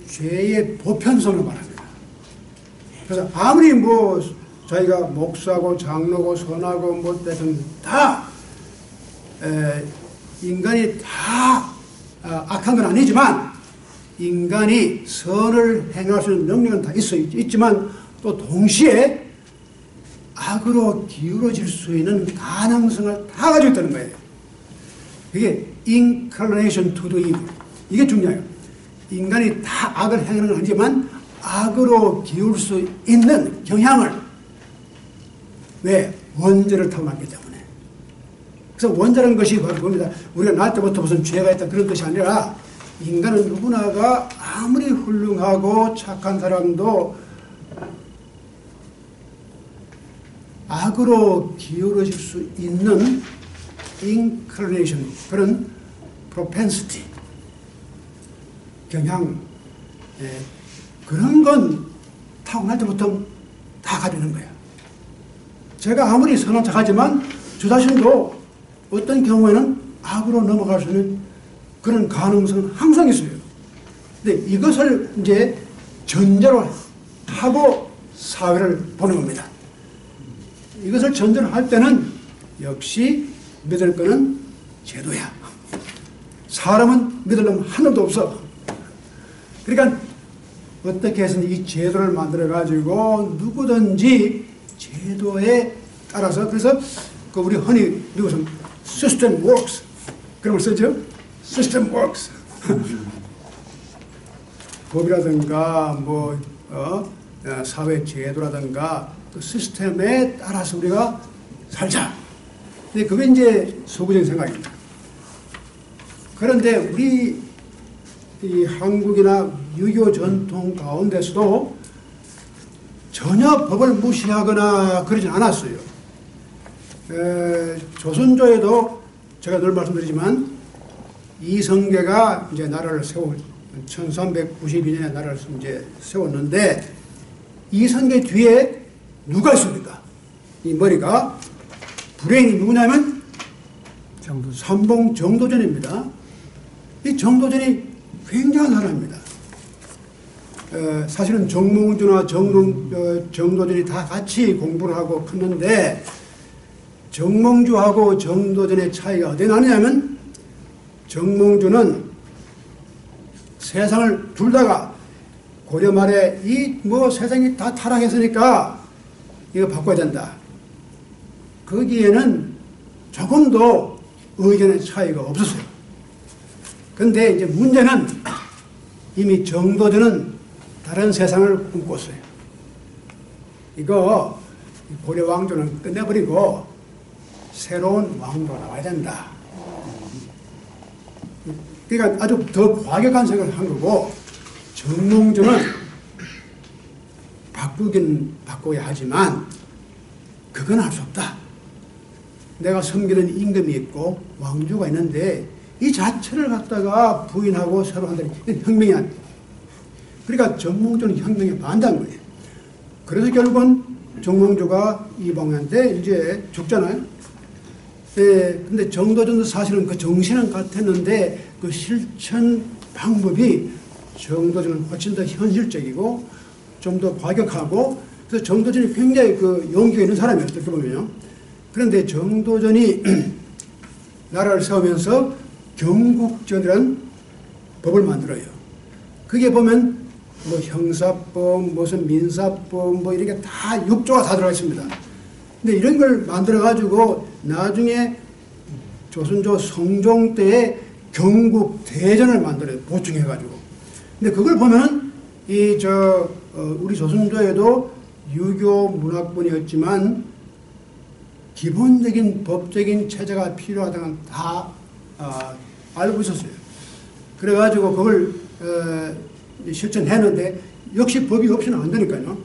죄의 보편성을 말합니다. 그래서 아무리 뭐 자기가 목사고 장로고 선하고 뭐 대선 다 인간이 다 악한 건 아니지만 인간이 선을 행할 수 있는 능력은 다 있지만 또 동시에 악으로 기울어질 수 있는 가능성을 다 가지고 있다는 거예요. 이게 inclination to the evil. 이게 중요해요. 인간이 다 악을 행하는 건 아니지만 악으로 기울 수 있는 경향을, 왜? 원죄를 타고났기 때문에. 그래서 원죄라는 것이 바로 그겁니다. 우리가 날 때부터 무슨 죄가 있다 그런 것이 아니라 인간은 누구나가 아무리 훌륭하고 착한 사람도 악으로 기울어질 수 있는 inclination, 그런 propensity, 경향, 그런 건 타고날 때부터 다 가지는 거예요. 제가 아무리 선한 척하지만 저 자신도 어떤 경우에는 악으로 넘어갈 수 있는 그런 가능성은 항상 있어요. 근데 이것을 이제 전제로 하고 사회를 보는 겁니다. 이것을 전제로 할 때는 역시 믿을 거는 제도야. 사람은 믿을 놈 하나도 없어. 그러니까 어떻게 해서 이 제도를 만들어가지고 누구든지 제도에 따라서, 그래서 그 우리 흔히 미국에서 system works 그런 걸 쓰죠. system works. 법이라든가 뭐 사회 제도라든가 그 시스템에 따라서 우리가 살자. 근데 그게 이제 서구적인 생각입니다. 그런데 우리 이 한국이나 유교 전통 가운데서도 전혀 법을 무시하거나 그러진 않았어요. 조선조에도 제가 늘 말씀드리지만 이성계가 이제 나라를 1392년에 나라를 이제 세웠는데 이성계 뒤에 누가 있습니까? 이 머리가 브레인이 누구냐면 삼봉 정도전입니다. 이 정도전이 굉장한 사람입니다. 사실은 정몽주나 정도전이 다 같이 공부를 하고 컸는데 정몽주하고 정도전의 차이가 어디 나느냐면 정몽주는 세상을 둘 다가 고려 말에 이 뭐 세상이 다 타락했으니까 이거 바꿔야 된다. 거기에는 조금도 의견의 차이가 없었어요. 근데 이제 문제는 이미 정도전은 다른 세상을 꿈꿨어요. 이거 고려 왕조는 끝내버리고 새로운 왕조가 나와야 된다. 그러니까 아주 더 과격한 생각을 한 거고 정몽주는 바꾸긴 바꿔야 하지만 그건 할 수 없다. 내가 섬기는 임금이 있고 왕조가 있는데 이 자체를 갖다가 부인하고 새로 한다는 혁명이 아니에요. 그러니까 정몽주는 혁명에 반대한 거예요. 그래서 결국은 정몽주가 이방한테 이제 죽잖아요. 근데 정도전도 사실은 그 정신은 같았는데 그 실천 방법이 정도전은 훨씬 더 현실적이고 좀 더 과격하고, 그래서 정도전이 굉장히 그 용기가 있는 사람이에요. 어떻게 보면요. 그런데 정도전이 나라를 세우면서 경국전이라는 법을 만들어요. 그게 보면 뭐 형사법, 무슨 민사법, 뭐 이런 게 다 6조가 다 들어가 있습니다. 근데 이런 걸 만들어가지고 나중에 조선조 성종 때에 경국대전을 만들어요. 보충해가지고. 근데 그걸 보면은 우리 조선조에도 유교 문학본이었지만 기본적인 법적인 체제가 필요하다는 건 다 알고 있었어요. 그래가지고 그걸 실천했는데 역시 법이 없이는 안 되니까요.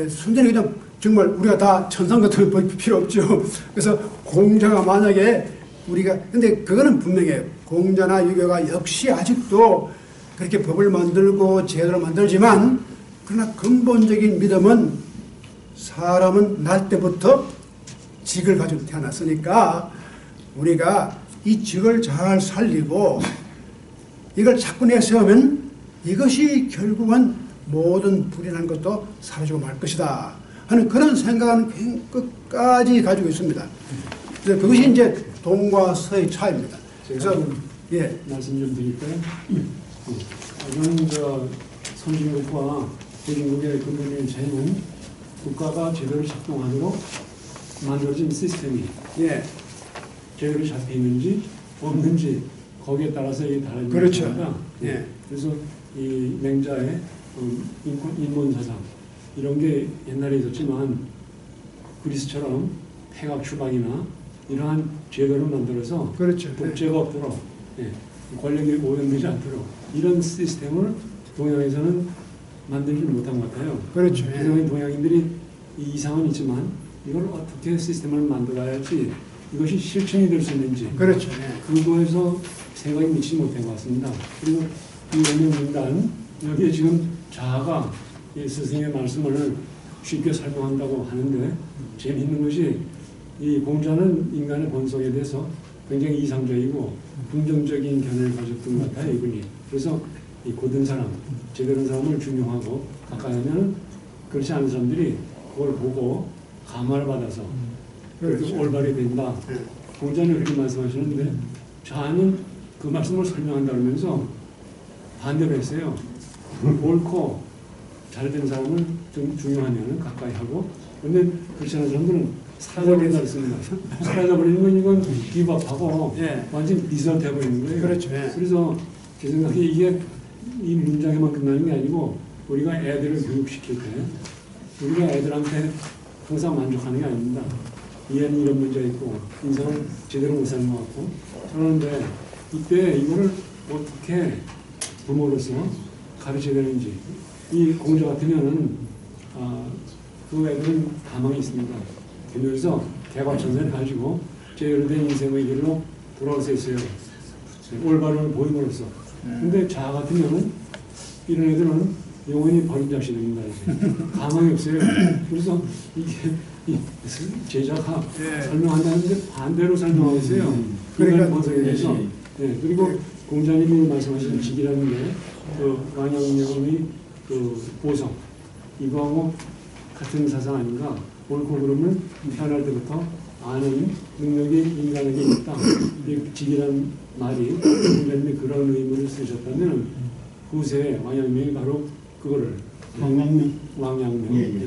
순전히 그냥 정말 우리가 다 천상 같은 법이 필요 없죠. 그래서 공자가 만약에 근데 그거는 분명해요. 공자나 유교가 역시 아직도 그렇게 법을 만들고 제도를 만들지만 그러나 근본적인 믿음은 사람은 날 때부터 직을 가지고 태어났으니까 우리가 이 직을 잘 살리고 이걸 자꾸 내세우면 이것이 결국은 모든 불이라는 것도 사라지고 말 것이다 하는 그런 생각은 끝까지 가지고 있습니다. 그래서 그것이 이제 동과 서의 차이입니다. 그래서 예 말씀 좀 드릴까요? 저는 선진국과 후진국의 근본적인 차이는 국가가 제대로 작동하도록 만들어진 시스템이 예. 제대로 잡혀 있는지 없는지 거기에 따라서 이게 다른 그렇죠. 겁니다. 예. 그래서 이 맹자의 인본 사상 이런 게 옛날에 있었지만 그리스처럼 폐각 추방이나 이러한 제도를 만들어서 그렇죠. 독재가 없도록 권력이 오염되지 않도록 이런 시스템을 동양에서는 만들지 못한 것 같아요. 그렇죠. 그래서 동양인들이 이 이상은 있지만 이걸 어떻게 시스템을 만들어야 할지 이것이 실천이 될 수 있는지 그렇죠. 그거에서 생각이 미치지 못한 것 같습니다. 그리고 이 원명인단 여기에 지금 자아가 이 스승의 말씀을 쉽게 설명한다고 하는데 재미있는 것이 이 공자는 인간의 본성에 대해서 굉장히 이상적이고 긍정적인 견해를 가졌던 것 같아요. 이분이. 그래서 이 고든 사람, 제대로 된 사람을 중용하고 가까이 하면 그렇지 않은 사람들이 그걸 보고 감화를 받아서 그렇게 올바르게 된다. 공자는 그렇게 말씀하시는데 자아는 그 말씀을 설명한다 그러면서 반대로 했어요. 옳고 잘된 사람을 중용하면 가까이 하고 그런데 그렇지 않은 사람들은 사라져버린다 그랬습니다. 사라져버리는 건 이건 기밥하고 완전 미설돼버리는 거예요. 그렇죠. 그래서 제 생각에 이게 이 문장에만 끝나는 게 아니고 우리가 애들을 교육시킬 때 우리가 애들한테 항상 만족하는 게 아닙니다. 얘는 이런 문제가 있고 인생을 제대로 못 사는 것 같고 그러는데 이때 이거를 어떻게 부모로서 가르쳐야 되는지 이 공자 같으면은 그 애들은 가망이 있습니다. 그래서 개과천선을 가지고 제대로된 인생의 길로 돌아올 수 있어요. 올바름을 보임으로써. 근데 자아 같으면은 이런 애들은 영원히 버린 자식이 됩니다. 가망이 없어요. 그래서 이게 제자가 설명한다는데 반대로 설명하고 있어요. 인간 본성에 대해서. 그리고 공자님이 말씀하신 직이라는 게 그 왕양명의 그 보석 이거하고 같은 사상 아닌가. 옳고 그름을 태어날 때부터 아는 능력이 인간에게 있다. 이 직이라는 말이 공자님이 그런 의미를 쓰셨다면 후세에 왕양명이 바로 그거를 왕양명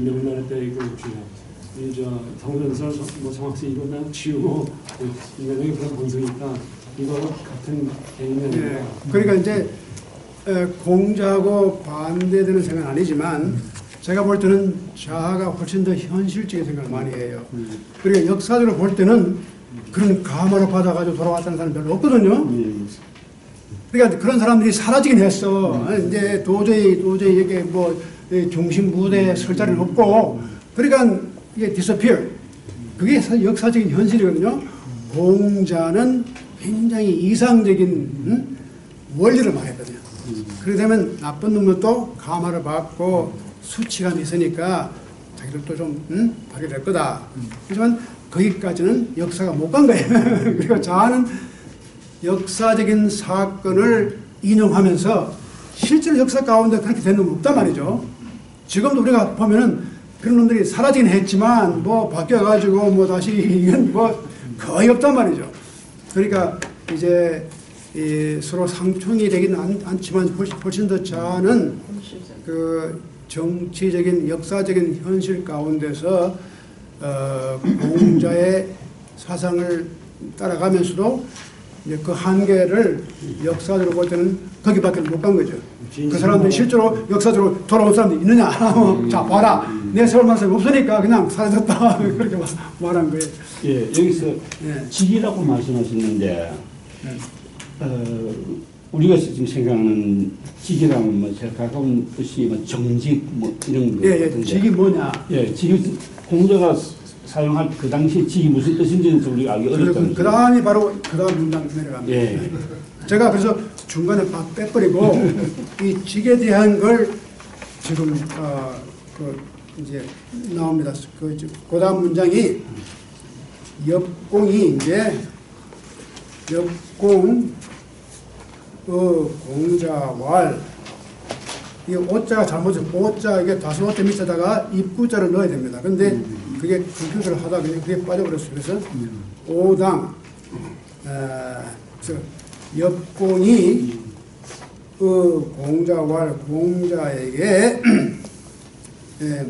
명나라 때그 주요 성전설 뭐 성악시 이거 다 지우고 인간에게 그런 본성이 있다. 이거와 같은 개념이 아니라. 그러니까 이제 공자하고 반대되는 생각은 아니지만 제가 볼 때는 자아가 훨씬 더 현실적인 생각을 많이 해요. 그러니까 역사적으로 볼 때는 그런 감화를 받아가지고 돌아왔다는 사람이 별로 없거든요. 그러니까 그런 사람들이 사라지긴 했어. 이제 도저히 이게 뭐 중심 무대에 설 자리는 없고, 그러니까 이게 disappear. 그게 역사적인 현실이거든요. 공자는 굉장히 이상적인 원리를 말했거든요. 그렇게 되면 나쁜 놈들도 감화를 받고 수치감이 있으니까 자기들도 좀 발휘 될 거다. 하지만 거기까지는 역사가 못 간 거예요. 그리고 자아는 역사적인 사건을 인용하면서 실제로 역사 가운데 그렇게 된 놈은 없단 말이죠. 지금도 우리가 보면은 그런 놈들이 사라지긴 했지만 뭐 바뀌어가지고 뭐 다시 이건 뭐 거의 없단 말이죠. 그러니까 이제 서로 상충이 되기는 않지만 훨씬 더 자아는 그 정치적인 역사적인 현실 가운데서 공자의 사상을 따라가면서도 이제 그 한계를 역사적으로 볼 때는 거기밖에 못 간 거죠. 그 사람들이 실제로 역사적으로 돌아온 사람들이 있느냐? 자 봐라, 내 세월 말씀이 없으니까 그냥 사라졌다. 그렇게 말한 거예요. 예, 여기서 직이라고 말씀하셨는데 우리가 지금 생각하는 직이라면 뭐 제일 가까운 것이 뭐 정직 뭐 이런 거 같은데. 직이 뭐냐? 직이 공자가 사용할 그 당시 직이 무슨 뜻인지는 우리가 알기 어렵다. 그 다음이 바로 그 다음 문장 내려갑니다. 제가 그래서 중간에 막 빼버리고 이 직에 대한 걸 지금 이제 나옵니다. 그 다음 문장이 역공이 이제 엽공 공자왈. 이 오자가 잘못해서 오자 이게 다소오자 밑에다가 입구자를 넣어야 됩니다. 근데 그게 computer를 하다 보니 그게 빠져버렸어요. 그래서 오당 그래서 엽공이 공자왈 공자에게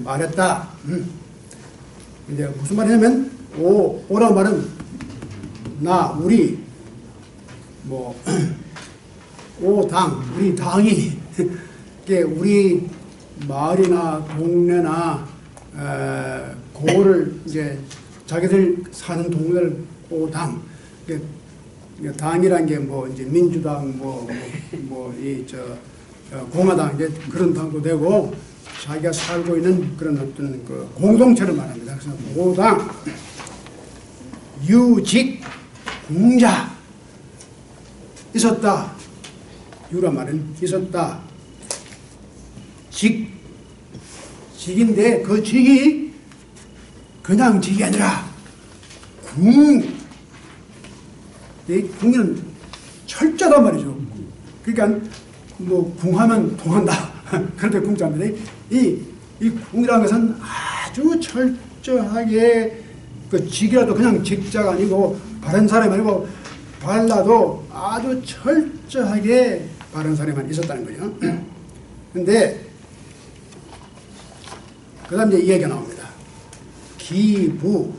말했다. 이제 무슨 말이냐면 오란 말은 나 우리 뭐 오당 우리 당이 이게 우리 마을이나 동네나 고를 이제 자기들 사는 동네를 오당 이게 당이란 게 뭐 이제 민주당 공화당 이제 그런 당도 되고 자기가 살고 있는 그런 어떤 그 공동체를 말합니다. 그래서 오당 유직 공자 있었다. 유란 말은 있었다. 직인데 그 직이 그냥 직이 아니라 이 궁은 철저하단 말이죠. 그러니까 뭐 궁하면 통한다. 그럴 때 궁자인데 이 궁이라는 것은 아주 철저하게 그 직이라도 그냥 직자가 아니고 바른 사람이 아니고 발라도 아주 철저하게 바른 사람만 있었다는 거죠. 근데 그 다음 이제 이 얘기가 나옵니다. 기부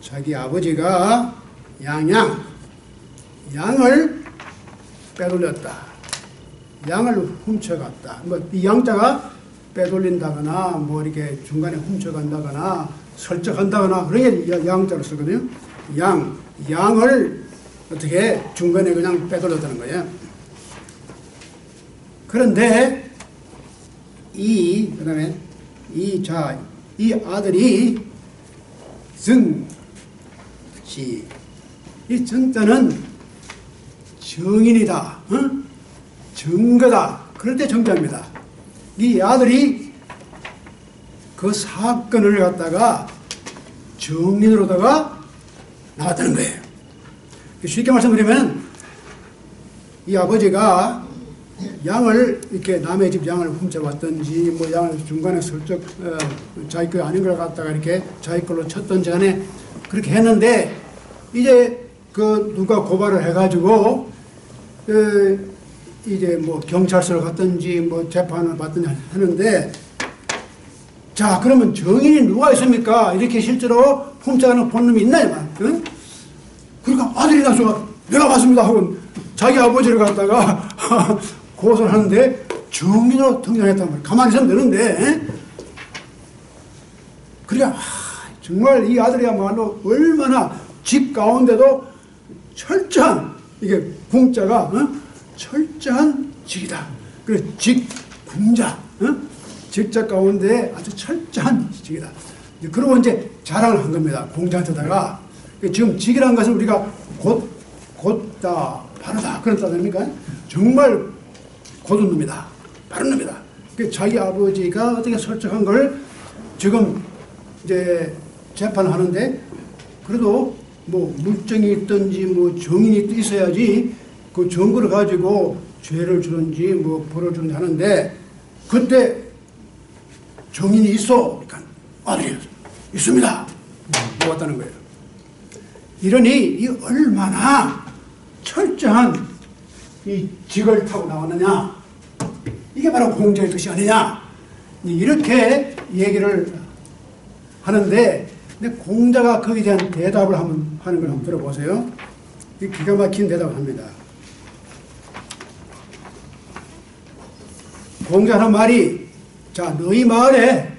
자기 아버지가 양을 빼돌렸다. 양을 훔쳐갔다. 뭐 이 양자가 빼돌린다거나 뭐 이렇게 중간에 훔쳐간다거나 설적한다거나 그런 게 양자로 쓰거든요. 양을 어떻게 중간에 그냥 빼돌렸다는 거예요. 그런데 그다음에 이 아들이 이 정자는 정인이다, 정거다. 그럴 때 정자입니다. 이 아들이 그 사건을 갖다가 정인으로다가 나왔다는 거예요. 쉽게 말씀드리면 이 아버지가 양을 이렇게 남의 집 양을 훔쳐왔든지 뭐 양을 중간에 슬쩍 자기 거 아닌 걸 갖다가 이렇게 자기 걸로 쳤든지 간에 그렇게 했는데 이제 그 누가 고발을 해가지고 이제 뭐 경찰서를 갔든지 뭐 재판을 받든지 하는데 자 그러면 정인이 누가 있습니까? 이렇게 실제로 훔쳐가는 본놈이 있나요? 응? 그러니까 아들이 나서 내가 봤습니다 하고 자기 아버지를 갖다가 고소를 하는데 정인으로 등장했단 말이에요. 가만히 있으면 되는데 그러니까 정말 이 아들이야말로 얼마나 집 가운데도 철저한 이게 궁자가 철저한 직이다. 그래 직궁자 직자 가운데 아주 철저한 직이다. 그러고 이제 자랑을 한 겁니다. 공자한테다가 지금 직이라는 것은 우리가 곧다 바르다 그런 뜻 아닙니까? 정말 곧은 놈이다. 바른 놈이다. 자기 아버지가 어떻게 설득한 걸 지금 이제 재판을 하는데 그래도 뭐 물증이 있든지 뭐 정인이 있어야지 그 증거를 가지고 죄를 주든지 뭐 벌을 주든지 하는데 그때 정인이 있어. 그러니까 아들이 있습니다. 모았다는 거예요. 이러니 이 얼마나 철저한 이 직을 타고 나왔느냐. 이게 바로 공자의 뜻이 아니냐. 이렇게 얘기를 하는데 근데 공자가 거기에 대한 대답을 하는 걸 한번 들어보세요. 기가 막힌 대답을 합니다. 공자는 말이 자 너희 마을에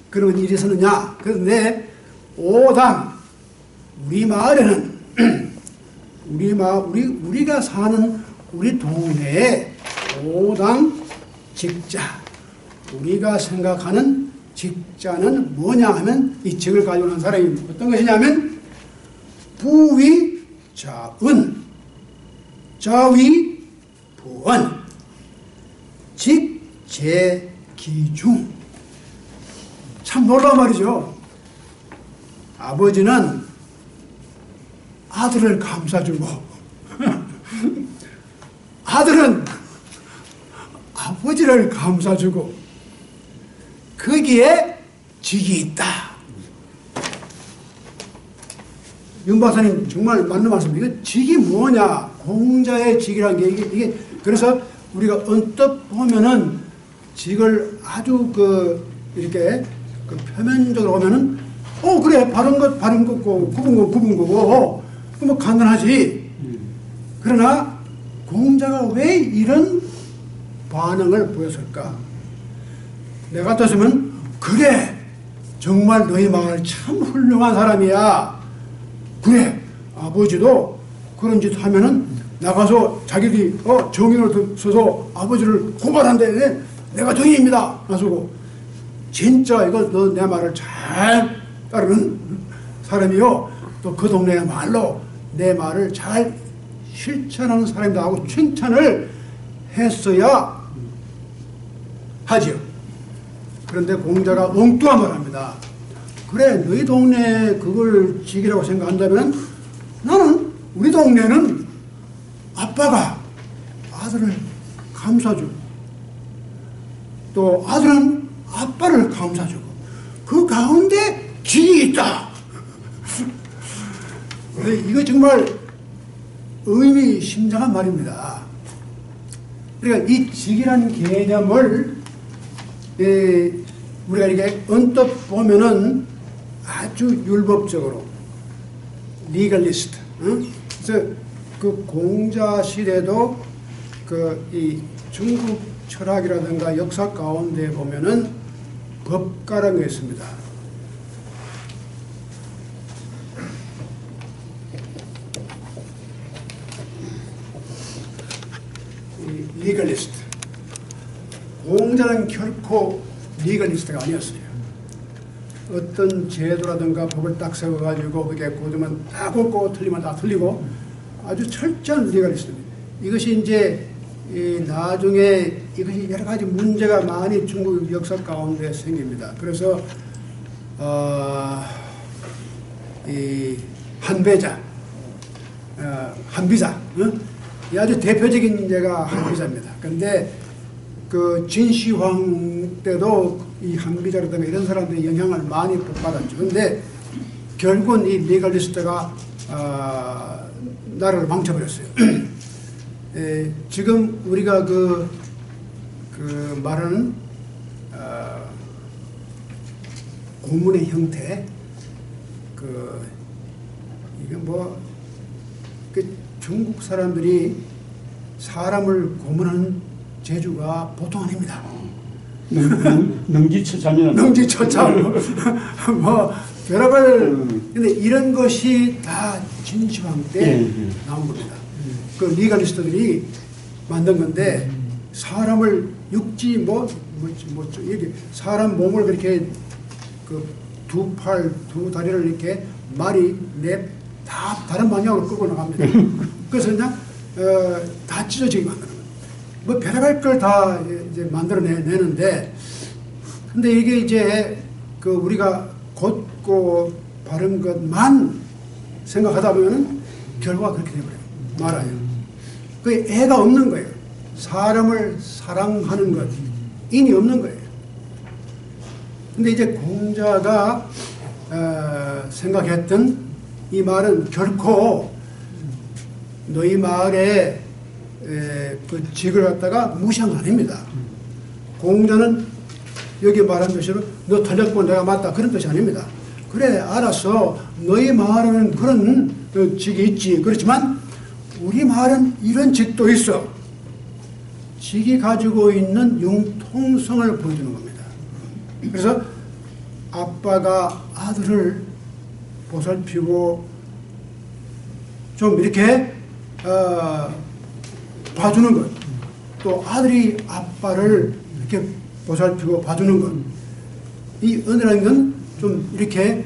그런 일이 있었느냐. 그런데 오당 우리 마을에는 우리가 사는 우리 동네에 오당 직자 우리가 생각하는 직자는 뭐냐 하면 이 직을 가지고 있는 사람이 어떤 것이냐면 부위 자은 자위 부언 직제기중 참 놀라운 말이죠. 아버지는 아들을 감싸주고 아들은 아버지를 감싸주고 거기에 직이 있다. 윤 박사님 정말 맞는 말씀입니다. 이거 직이 뭐냐? 공자의 직이라는 게 이게 그래서 우리가 언뜻 보면은 직을 아주 이렇게 표면적으로 보면은 그래 바른 거고 굽은 거고 뭐 간단하지. 그러나 공자가 왜 이런 반응을 보였을까? 내가 같았으면 그래 정말 너희 마을 참 훌륭한 사람이야. 그래 아버지도 그런 짓 하면은 나가서 자기들이 정인을 써서 아버지를 고발한대. 내가 정인입니다. 나서고 진짜 이거 너 내 말을 잘 따르는 사람이요. 또 그 동네 말로 내 말을 잘 실천하는 사람이다 하고 칭찬을 했어야 하지요. 그런데 공자가 엉뚱한 말 합니다. 그래 너희 동네 그걸 직이라고 생각한다면 나는 우리 동네는 아빠가 아들을 감싸주고 또 아들은 아빠를 감싸주고 그 가운데 직이 있다. 이거 정말 의미심장한 말입니다. 그러니까 이 직이라는 개념을 우리가 이렇게 언뜻 보면은 아주 율법적으로 리걸리스트. 그래서 그 공자 시대도 이 중국 철학이라든가 역사 가운데 보면은 법가라는 게 있습니다. 리걸리스트. 공자는 결코 리걸리스트가 아니었어요. 어떤 제도라든가 법을 딱 세워가지고 그게 고르면 다 옳고 틀리면 다 틀리고 아주 철저한 리걸리스트입니다. 이것이 이제 나중에 이것이 여러 가지 문제가 많이 중국 역사 가운데 생깁니다. 그래서 이 한배자, 한비자, 이 아주 대표적인 예가 한비자입니다. 그런데 그 진시황 때도 이 한비자라든가 이런 사람들의 영향을 많이 받았죠. 그런데 결국은 이 리걸리스트가 나라를 망쳐버렸어요. 지금 우리가 그 말하는 고문의 형태, 이게 중국 사람들이 사람을 고문하는 재주가 보통 아닙니다. 능지처참이라는 능지처참 별의별 근데 이런 것이 다 진시황 때 나온 겁니다. 그 리걸리스트들이 만든 건데 사람을 육지 이렇게 사람 몸을 그렇게 두 팔, 두 다리를 이렇게 말이 다 다른 방향으로 끌고 나갑니다. 그래서 그냥 다 찢어지게 만드는 거예요. 별의별 걸 다 이제 만들어내는데, 근데 이게 이제 우리가 곧고 바른 것만 생각하다 보면은 결과가 그렇게 되버려요. 말아요. 그 애가 없는 거예요. 사람을 사랑하는 것, 인이 없는 거예요. 근데 이제 공자가 생각했던 이 말은 결코 너희 마을에 그 직을 갖다가 무시한 건 아닙니다. 공자는 여기 말한 것처럼 너 틀렸고 내가 맞다 그런 뜻이 아닙니다. 그래 알았어. 너희 마을에는 그런 직이 있지. 그렇지만 우리 마을은 이런 직도 있어. 직이 가지고 있는 융통성을 보여주는 겁니다. 그래서 아빠가 아들을 보살피고 좀 이렇게 봐주는 것, 또 아들이 아빠를 이렇게 보살피고 봐주는 것, 이 은혜라는 건 좀 이렇게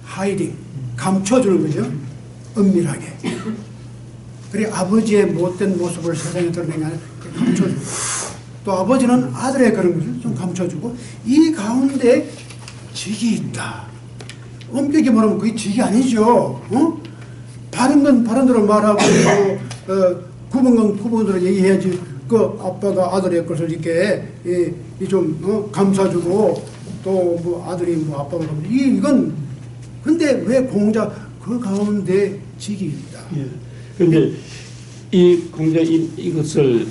하이딩, 감춰주는 거죠. 은밀하게. 그리고 아버지의 못된 모습을 세상에 드러내는 게 아니라 감춰주고, 또 아버지는 아들의 그런 것을 좀 감춰주고, 이 가운데 직이 있다. 엄격히 말하면 그게 직이 아니죠. 어? 바른 건 바른 대로 말하고 굽은 건 굽은 대로 얘기해야지. 그 아빠가 아들의 것을 이렇게 좀 감싸주고 또 뭐 아들이 뭐 아빠가 이건 근데 왜 공자 그 가운데 직이 있다. 그런데 이 공자 이것을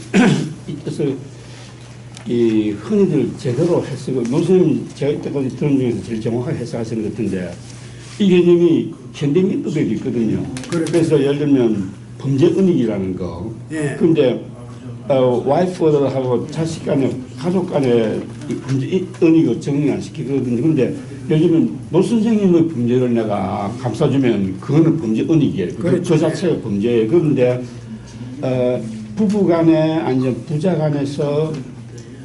이 흔히들 제대로 해석을 노선생님 제가 이때까지 들은 중에서 제일 정확하게 해석하시는 것 같은데 이 개념이 현대 민법에도 있거든요. 그래서 예를 들면 범죄 은닉이라는 거. 그런데 와이프하고 자식 간에 가족 간에 이 범죄 은닉을 정리 안 시키거든요. 그런데 예를 들면 노 선생님의 범죄를 내가 감싸주면 그거는 범죄 은닉이에요. 그렇죠. 그 자체가 범죄예요. 그런데 부부 간에 아니면 부자 간에서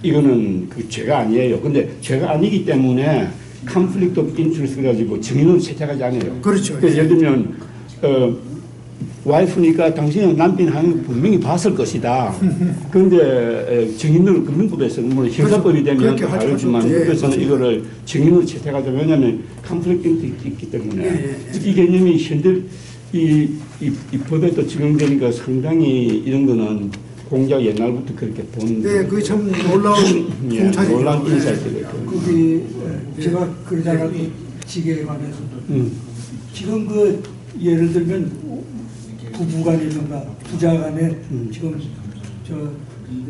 이거는 그 죄가 아니에요. 근데 죄가 아니기 때문에 conflict of interest 그래가지고 증인으로 채택하지 않아요. 그렇죠. 그래서 예를 들면 와이프니까 당신은 남편 하는 거 분명히 봤을 것이다. 그런데 증인으로 금융법에서는 물론 형사법이 되면 다르지만 민법에서는 이거를 증인으로 채택하죠. 왜냐하면 conflict of interest 있기 때문에 이 개념이 현대 이 법에도 적용되니까 상당히 이런 거는 공자가 옛날부터 그렇게 본. 네, 그게 참 놀라운 공찰이죠. 놀라운 인사이트가 그게 제가 그러잖아요. 그 지게에 관해서. 지금 그 예를 들면 부부간이든가 부자간에 지금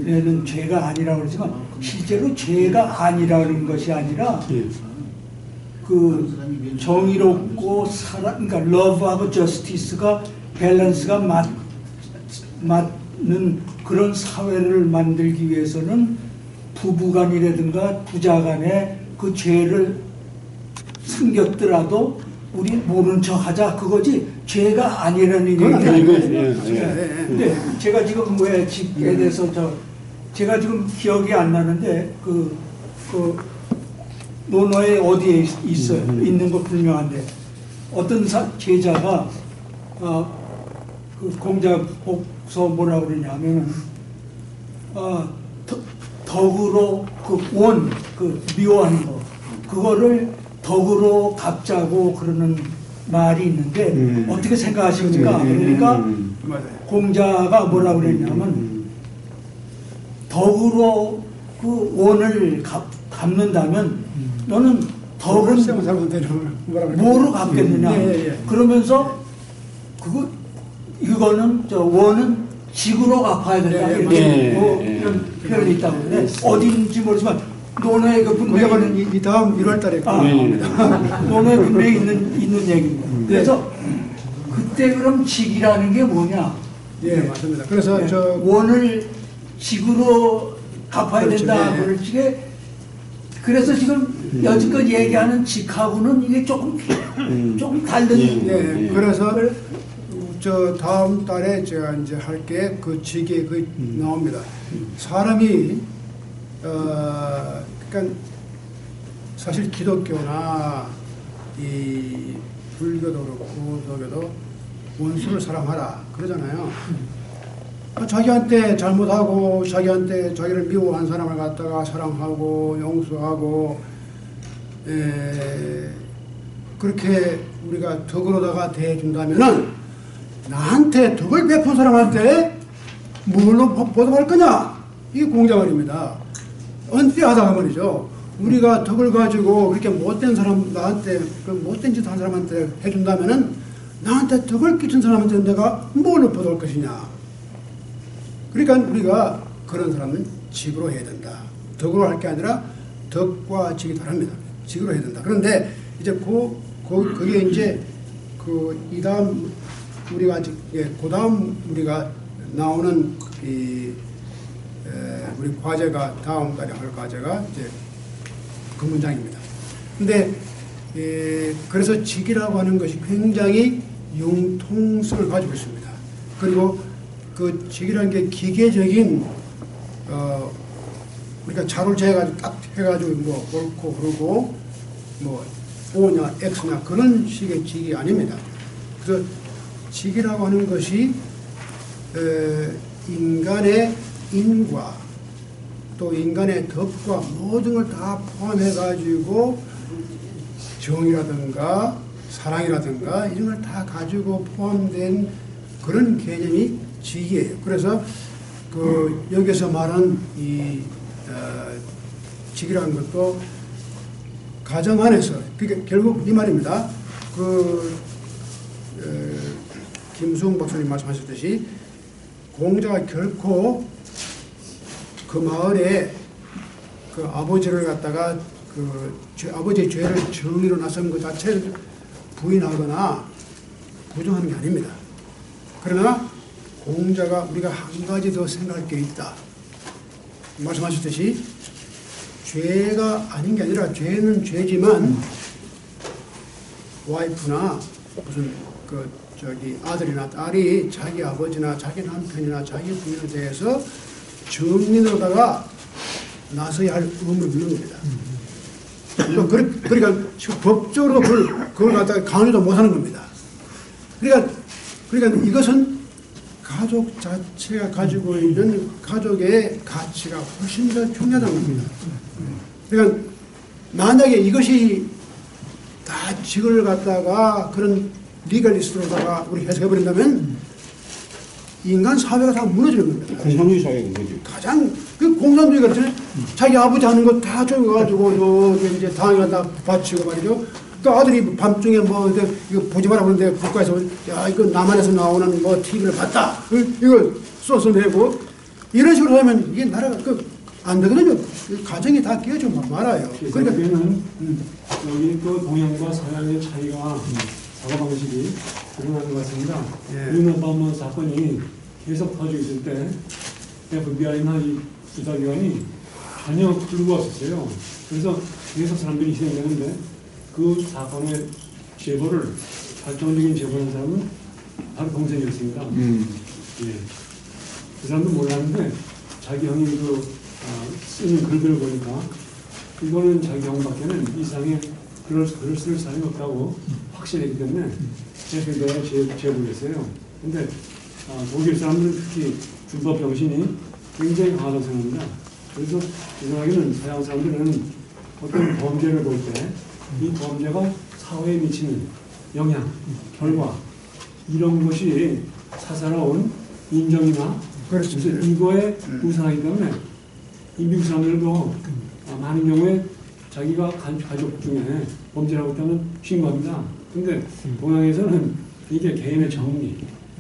얘는 죄가 아니라고 그러지만 실제로 죄가 아니라는 것이 아니라 그 정의롭고 그러니까 러브하고 저스티스가 밸런스가 맞는 그런 사회를 만들기 위해서는 부부간이라든가 부자간에 그 죄를 숨겼더라도 우리 모른 척 하자 그거지 죄가 아니라는 얘기가 아니고. 근데 제가 지금 왜 집에 대해서 제가 지금 기억이 안 나는데 그 논어에 어디에 있어요? 있는 거 분명한데 어떤 제자가 그 공자 복서 뭐라 그러냐면은 덕으로 그 미워하는 거 그거를 덕으로 갚자고 그러는 말이 있는데 어떻게 생각하십니까? 그러니까 공자가 뭐라 그랬냐면 덕으로 그 원을 갚는다면 너는 덕은 뭐로 갚겠느냐? 그러면서 이거는 원은 직으로 갚아야 된다. 이런 표현이 있다고 그러는데 어딘지 모르지만 논어에 그 분명히 이 다음 1월달에 논어에 분명히 있는 얘기입니다. 그래서 그때 그럼 직이라는 게 뭐냐? 예, 맞습니다. 그래서 원을 직으로 갚아야 된다. 그렇지. 그래서 지금 여지껏 얘기하는 직하고는 이게 조금 다른. 그래서 다음 달에 제가 이제 할게 그 직에 나옵니다. 사람이 그러니까 사실 기독교나 이 불교도 그렇고 도교도 원수를 사랑하라 그러잖아요. 자기한테 잘못하고 자기를 미워한 사람을 갖다가 사랑하고 용서하고 그렇게 우리가 덕으로다가 대해준다면은 나한테 덕을 베푼 사람한테 뭘로 보답할 거냐? 이게 공자 말입니다. 언짢하다 말이죠. 우리가 덕을 가지고 그렇게 못된 사람 나한테 못된 짓 한 사람한테 해준다면은 나한테 덕을 끼친 사람한테 내가 뭘로 보답할 것이냐? 그러니까 우리가 그런 사람은 직으로 해야 된다. 덕으로 할 게 아니라 덕과 직이 다릅니다. 직으로 해야 된다. 그런데 이제 그게 이제 이 다음 우리가 아직 그 다음 우리가 나오는 우리 과제가 다음 달에 할 과제가 이제 그 문장입니다. 근데 그래서 직이라고 하는 것이 굉장히 융통성을 가지고 있습니다. 그리고 그 직이라는 게 기계적인 우리가 자를 재가지고 딱 해가지고 뭐 옳고 그러고 뭐 O냐 X냐 그런 식의 직이 아닙니다. 그래서 직이라고 하는 것이 인간의 인과 또 인간의 덕과 모든 걸 다 포함해 가지고 정의라든가 사랑이라든가 이런 걸 다 가지고 포함된 그런 개념이 직이에요. 그래서 그 여기서 말한 이 직이라는 것도 가정 안에서 그게 결국 이 말입니다. 김수홍 박사님 말씀하셨듯이 공자가 결코 그 마을에 그 아버지를 갖다가 아버지의 죄를 정의로 나선 것 자체를 부인하거나 부정하는 게 아닙니다. 그러나 공자가 우리가 한 가지 더 생각할 게 있다. 말씀하셨듯이 죄가 아닌 게 아니라 죄는 죄지만 와이프나 무슨 아들이나 딸이 자기 아버지나 자기 남편이나 자기 부인에 대해서 정민으로다가 나서야 할 의무를 있는 겁니다. 그러니까 법적으로 그걸 갖다가 강요도 못하는 겁니다. 그러니까 이것은 가족 자체가 가지고 있는 가족의 가치가 훨씬 더 중요하다는 겁니다. 그러니까 만약에 이것이 다 직을 갖다가 그런 리걸리스트로다가 우리 해석해버린다면 인간 사회가 다 무너지는 겁니다. 공산주의 사회가 그거죠. 가장 그 공산주의 같은 자기 아버지 하는 거 다 적어가지고 이제 당에 다 바치고 말이죠. 그 아들이 밤중에 뭐 이거 보지 마라 그러는데 국가에서 야 이거 남한에서 나오는 뭐 TV를 봤다. 이걸 써서 내고 이런 식으로 하면 이게 나라가 안 되거든요. 가정이 다 깨지고 말아요. 그러니까 여기 또 동양과 서양의 차이가 사고방식이 드러나는 것 같습니다. 윤오바마 사건이 계속 퍼지고 있을 때 FBI나 이 수사기관이 전혀 끌고 왔었어요. 그래서 계속 사람들이 희생되는데 그 사건의 제보를 결정적인 제보한 사람은 바로 동생이었습니다. 예. 그 사람도 몰랐는데 자기 형이 쓰는 글들을 보니까 이거는 자기 형밖에는 이상의 글을 쓸 사람이 없다고 확신했기 때문에 FBI가 제보를 했어요. 근데 독일 사람들은 특히 준법 정신이 굉장히 강하다고 생각합니다. 그래서 이상하게는 서양 사람들은 어떤 범죄를 볼 때 이 범죄가 사회에 미치는 영향, 결과 이런 것이 사사로운 인정이나 이거에 우선하기 때문에 이 미국 사람들도 많은 경우에 자기가 가족 중에 범죄를 하고 있다면 신고합니다. 근데 동양에서는 이게 개인의 정리,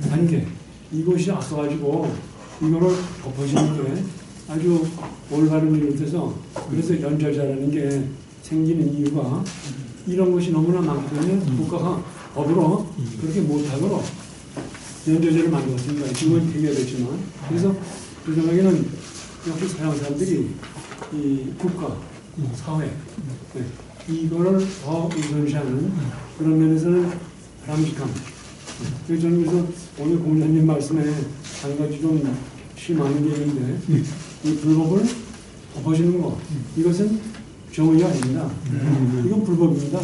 관계 이것이 앞서가지고 이거를 덮어지는 게 아주 올바른 일이 돼서 그래서 연좌자라는 게 생기는 이유가 이런 것이 너무나 많기 때문에 국가가 법으로 그렇게 못하도록 연좌제를 만들었습니다. 지금은 폐기됐지만 그래서 그 생각에는 역시 서양 사람들이 이 국가, 사회 이거를 더 우선시하는 그런 면에서는 바람직함. 그래서 저는 그래서 오늘 공자님 말씀에 한 가지 좀 실망하는 게 있는데 이 불법을 덮어주는 것 이것은 정의가 아닙니다. 이건 불법입니다.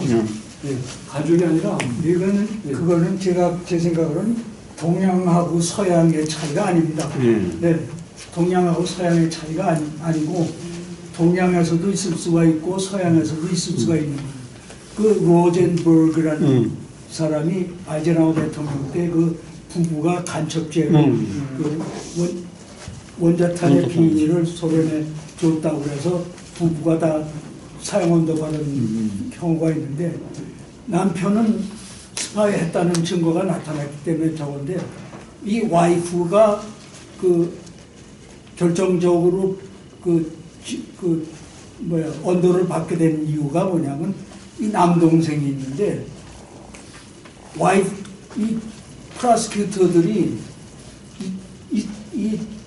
예, 가족이 아니라 이거는 그거는 제 생각으로는 동양하고 서양의 차이가 아닙니다. 네, 동양하고 서양의 차이가 아니고 동양에서도 있을 수가 있고 서양에서도 있을 수가 있는 그 로젠버그라는 사람이 아이젠하워 대통령 때 그 부부가 간첩죄로 그 원자탄의 비밀을 소련에 줬다고 해서 부부가 다 사형언도 받은 경우가 있는데 남편은 스파이 했다는 증거가 나타났기 때문에 저건데 이 와이프가 그 결정적으로 언도를 받게 된 이유가 뭐냐면 이 남동생이 있는데 이 프로시큐터들이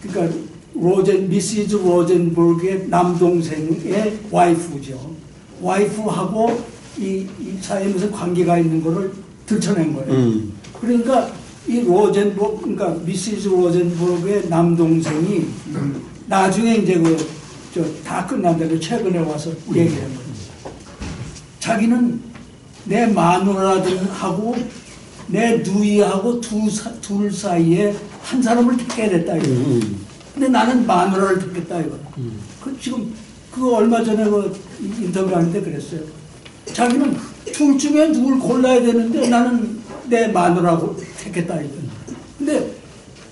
그러니까 미시즈 로젠버그의 남동생의 와이프죠. 와이프하고 이 사이에 무슨 관계가 있는 거를 들춰낸 거예요. 그러니까 그러니까 미시즈 로젠버그의 남동생이 나중에 이제 다 끝난 다음에 최근에 와서 얘기한 거예요. 자기는 내 마누라들하고 내 누이하고 둘 사이에 한 사람을 택해야 됐다 이거. 근데 나는 마누라를 듣겠다 이거. 지금 얼마 전에 인터뷰 하는데 그랬어요. 자기는 둘 중에 누굴 골라야 되는데 나는 내 마누라고 택했다 이거야. 근데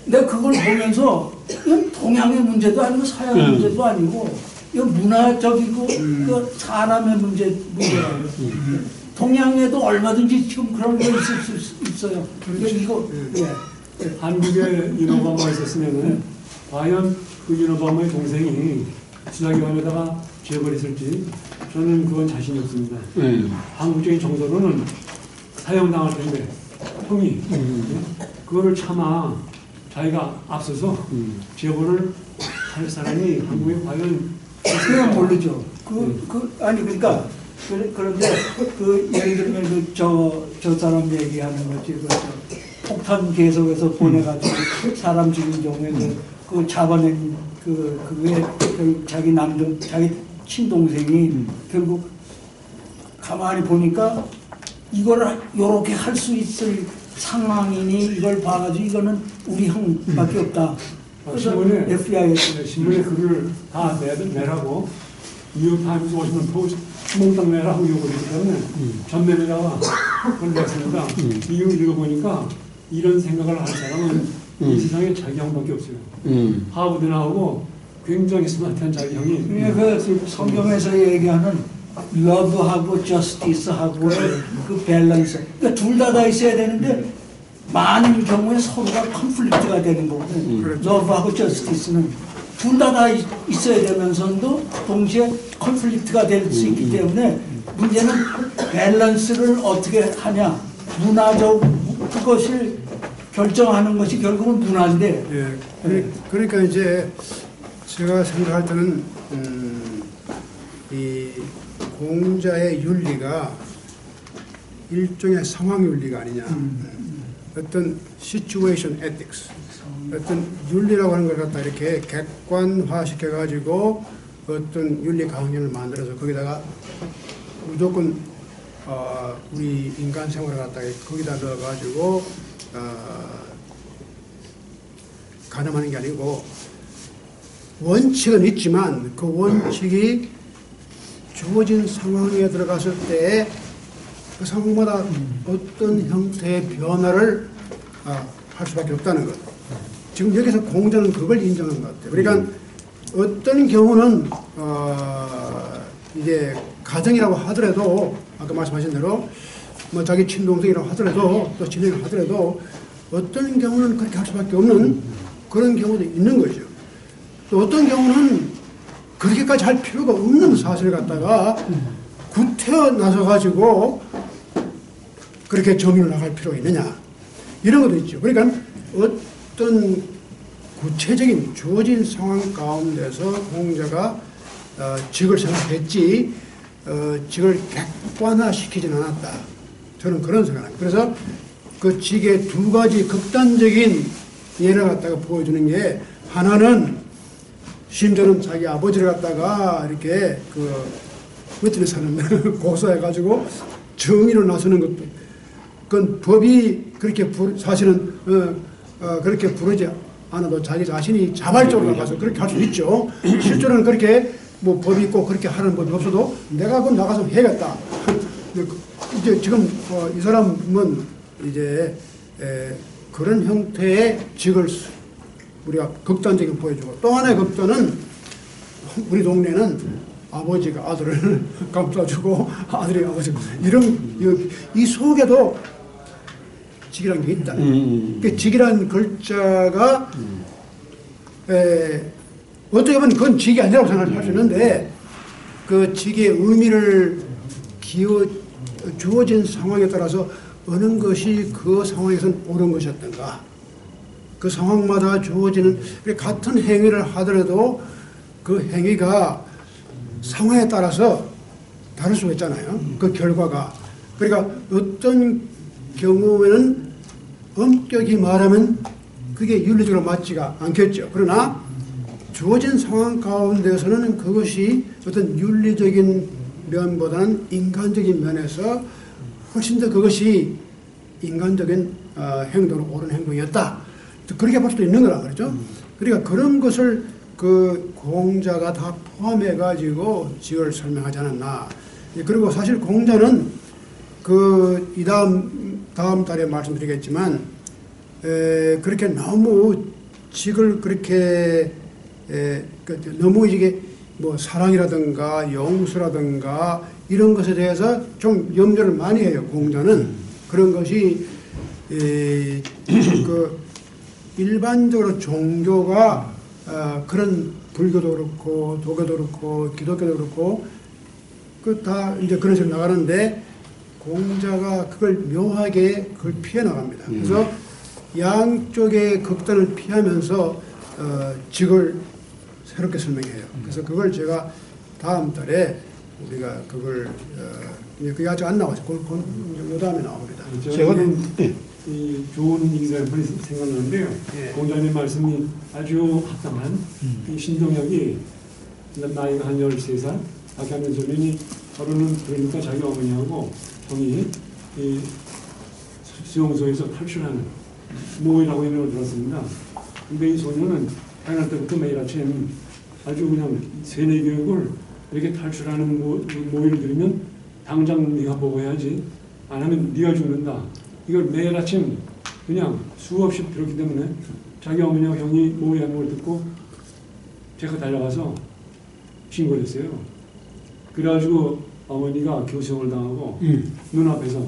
내가 그걸 보면서 이건 동양의 문제도 아니고 서양의 문제도 아니고 이건 문화적이고 그 사람의 문제라고요. 동양에도 얼마든지 지금 그런 게 있을 수 있어요. 이거 한국에 윤오바마가 있었으면은 과연 그 윤오바마의 동생이 수사기관에다가 죄벌 있을지 저는 그건 자신이 없습니다. 한국적인 정서로는 사형당할 텐데 형이 그거를 참아 자기가 앞서서 죄벌을 할 사람이 한국에 과연 그냥 모르죠. 아니 그러니까 그런데 예를 들면 저 사람 얘기하는 거지 폭탄 계속해서 보내가지고 사람 죽인 경우에 그 잡아낸 그게 자기 자기 친동생이 결국 가만히 보니까 이걸 요렇게 할 수 있을 상황이니 이걸 봐가지고 이거는 우리 형밖에 없다. 그래서 신문에 글을 다 내라고 뉴욕타임스 워싱턴 포스트 몽땅 내라고 요구를 했기 때문에 전면에다가 그걸 냈습니다. 이유를 읽어보니까 이런 생각을 할 사람은 이 세상에 자기 형밖에 없어요. 하버드 나오고 굉장히 스마트한 자기 형이 그 성경에서 얘기하는 러브하고 저스티스하고 그 밸런스 그러니까 둘 다 있어야 되는데 많은 경우에 서로가 컨플릭트가 되는 거거든요. 러브하고 저스티스는 둘 다 있어야 되면서도 동시에 컨플릭트가 될 수 있기 때문에 문제는 밸런스를 어떻게 하냐 문화적 그것을 결정하는 것이 결국은 문화인데 그러니까 이제 제가 생각할 때는 이 공자의 윤리가 일종의 상황 윤리가 아니냐. 어떤 situation ethics, 어떤 윤리라고 하는 걸 갖다 이렇게 객관화 시켜가지고 어떤 윤리 강령을 만들어서 거기다가 무조건 우리 인간 생활을 갖다가 거기다 넣어가지고 가늠하는 게 아니고 원칙은 있지만 그 원칙이 주어진 상황에 들어갔을 때 그 상황마다 어떤 형태의 변화를 할 수밖에 없다는 것. 지금 여기서 공자는 그걸 인정한 것 같아요. 그러니까 어떤 경우는 이제 가정이라고 하더라도 아까 말씀하신 대로 뭐 자기 친동생이라고 하더라도 또 친형이라고 하더라도 어떤 경우는 그렇게 할 수밖에 없는 그런 경우도 있는 거죠. 또 어떤 경우는 그렇게까지 할 필요가 없는 사실을 갖다가 구태여 나서 가지고 그렇게 정의를 나갈 필요가 있느냐 이런 것도 있죠. 그러니까 어떤 구체적인 주어진 상황 가운데서 공자가 직을 생각했지 직을 객관화시키지는 않았다. 저는 그런 생각합니다. 그래서 그 직의 두 가지 극단적인 예를 갖다가 보여주는 게 하나는 심지어는 자기 아버지를 갖다가 이렇게 어떻게 사는 고소해가지고 정의를 나서는 것도 그건 법이 그렇게 사실은 그렇게 부르지 않아도 자기 자신이 자발적으로 나가서 그렇게 할 수 있죠. 실제로는 그렇게 뭐 법이 있고 그렇게 하는 법이 없어도 내가 그럼 나가서 해야겠다. 이제 지금 이 사람은 이제 그런 형태의 직을 우리가 극단적인 보여주고 또 하나의 극단은 우리 동네는 아버지가 아들을 감싸주고 아들이 아버지 이런 이 속에도 직이라는 게 있다. 그 직이라는 글자가 어떻게 보면 그건 직이 아니라고 생각할 수 있는데 그 직의 의미를 주어진 상황에 따라서 어느 것이 그 상황에서는 옳은 것이었던가 그 상황마다 주어지는 같은 행위를 하더라도 그 행위가 상황에 따라서 다를 수가 있잖아요. 그 결과가. 그러니까 어떤 경우에는 엄격히 말하면 그게 윤리적으로 맞지가 않겠죠. 그러나 주어진 상황 가운데서는 그것이 어떤 윤리적인 면보다는 인간적인 면에서 훨씬 더 그것이 인간적인 행동으로 옳은 행동이었다. 그렇게 볼 수도 있는 거라 그러죠. 그러니까 그런 것을 그 공자가 다 포함해 가지고 직을 설명하지 않았나. 그리고 사실 공자는 이 다음 달에 말씀드리겠지만 그렇게 너무 직을 그렇게 너무 이게 뭐 사랑이라든가 용서라든가 이런 것에 대해서 좀 염려를 많이 해요. 공자는 그런 것이 그 일반적으로 종교가 그런 불교도 그렇고 도교도 그렇고 기독교도 그렇고 그 다 이제 그런 식으로 나가는데 공자가 그걸 묘하게 그걸 피해 나갑니다. 그래서 양쪽의 극단을 피하면서 직을 새롭게 설명해요. 그래서 그걸 제가 다음 달에 우리가 그걸 그게 아직 안 나왔어요. 요 다음에 나옵니다. 제가 이 좋은 인사를 생각나는데요. 예. 공자님 말씀이 아주 합당한 이 신동혁이 나이가 한 13살 박현민 소년이 하루는 그러니까 자기 어머니하고 형이 이 수용소에서 탈출하는 모이라고 있는 걸 들었습니다. 근데 이 소년은 태어날 때부터 매일 아침 아주 그냥 세뇌 교육을 이렇게 탈출하는 모의를 들으면 당장 네가 보고 해야지 안 하면 네가 죽는다. 이걸 매일 아침 그냥 수없이 들었기 때문에 자기 어머니와 형이 모의하는 걸 듣고 제가 달려가서 신고를 했어요. 그래가지고 어머니가 교수형을 당하고 눈앞에서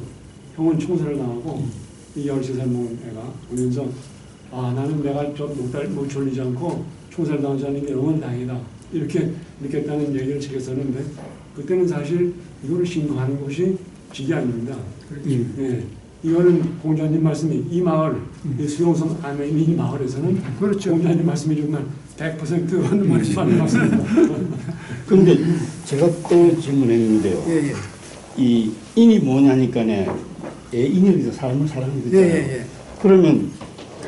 형은 총살을 당하고 이 13살 먹은 애가 보면서 아 나는 내가 못 졸리지 않고 총살 당하지 않는 게 너무 다행이다 이렇게 느꼈다는 얘기를 책에 썼는데 그때는 사실 이거를 신고하는 것이 직이 아닙니다. 예. 이거는 공자님 말씀이 이 마을, 이 수용성 안에 있는 이 마을에서는 그렇죠. 공자님 말씀이 정말 100% 하는 말이 맞는 것 같습니다. 그런데 제가 또 질문했는데요. 예. 이 인이 뭐냐니까네. 인이라서 사람을 사랑하는 거잖아요. 예. 그러면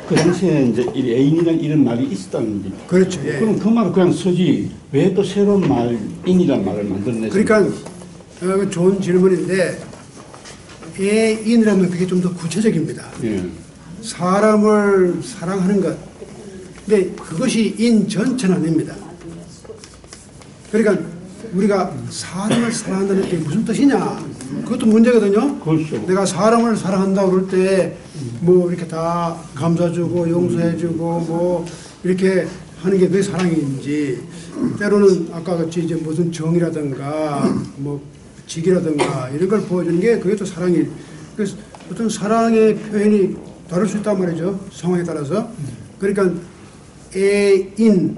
그 당시에 이제 애인이란 이런 말이 있었다는 거죠. 그렇죠. 예. 그럼 그 말을 그냥 쓰지 왜 또 새로운 말, 인이란 말을 만들어냈어요? 그러니까 좋은 질문인데 애인이라면 그게 좀 더 구체적입니다. 예. 사람을 사랑하는 것. 근데 그것이 인 전체는 아닙니다. 그러니까 우리가 사람을 사랑한다는 게 무슨 뜻이냐? 그것도 문제거든요. 그렇죠. 내가 사람을 사랑한다고 그럴 때 뭐 이렇게 다 감사주고 용서해주고 뭐 이렇게 하는 게 왜 사랑인지 때로는 아까 같이 이제 무슨 정이라든가 뭐 직이라든가 이런 걸 보여주는 게 그게 또 사랑이. 그래서 어떤 사랑의 표현이 다를 수 있단 말이죠. 상황에 따라서. 그러니까 애인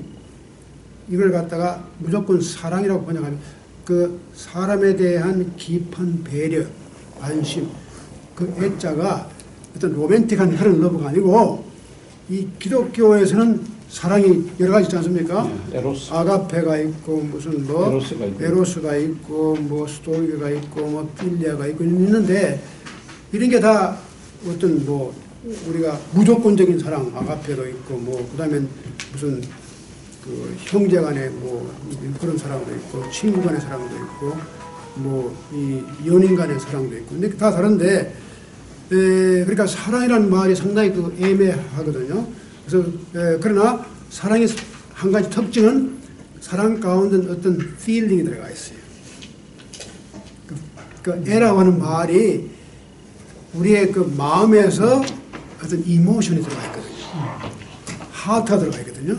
이걸 갖다가 무조건 사랑이라고 번역하면 그 사람에 대한 깊은 배려, 관심, 그 애자가 어떤 로맨틱한 그런 러브가 아니고 이 기독교에서는 사랑이 여러 가지 있지 않습니까? 에로스. 아가페가 있고 무슨 뭐 에로스가 있고 뭐 스토리가 있고 뭐 필리아가 있고 있는데 이런 게 다 어떤 뭐 우리가 무조건적인 사랑 아가페도 있고 뭐 그다음에 무슨 그 형제간의 뭐 그런 사랑도 있고 친구간의 사랑도 있고 뭐 이 연인간의 사랑도 있고 근데 다 다른데 그러니까 사랑이라는 말이 상당히 그 애매하거든요. 그래서 그러나 사랑의 한 가지 특징은 사랑 가운데 어떤 feeling이 들어가 있어요. 그 애라고 하는 말이 우리의 그 마음에서 어떤 이모션이 들어가 있거든요. 하트가 들어가 있거든요.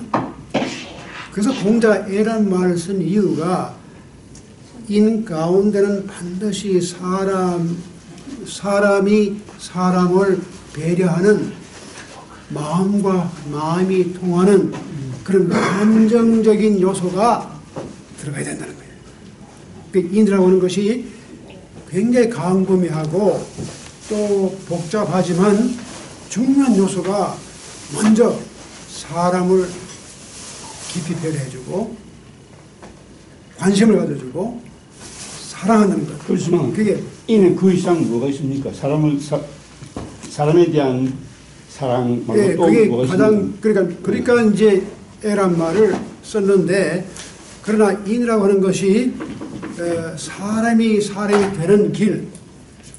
그래서 공자가 애라는 말을 쓴 이유가 인 가운데는 반드시 사람이 사람을 배려하는 마음과 마음이 통하는 그런 감정적인 요소가 들어가야 된다는 거예요. 그 인이라고 하는 것이 굉장히 광범위하고 또 복잡하지만 중요한 요소가 먼저 사람을 깊이 배려해주고 관심을 가져주고 사랑한다는 것. 그렇지만 그게 이는 그 이상 뭐가 있습니까? 사람에 대한 사랑 말고 예, 또 그게 뭐가 가장 있습니까? 그러니까 이제 애란 말을 썼는데 그러나 인이라고 하는 것이 사람이 되는 길.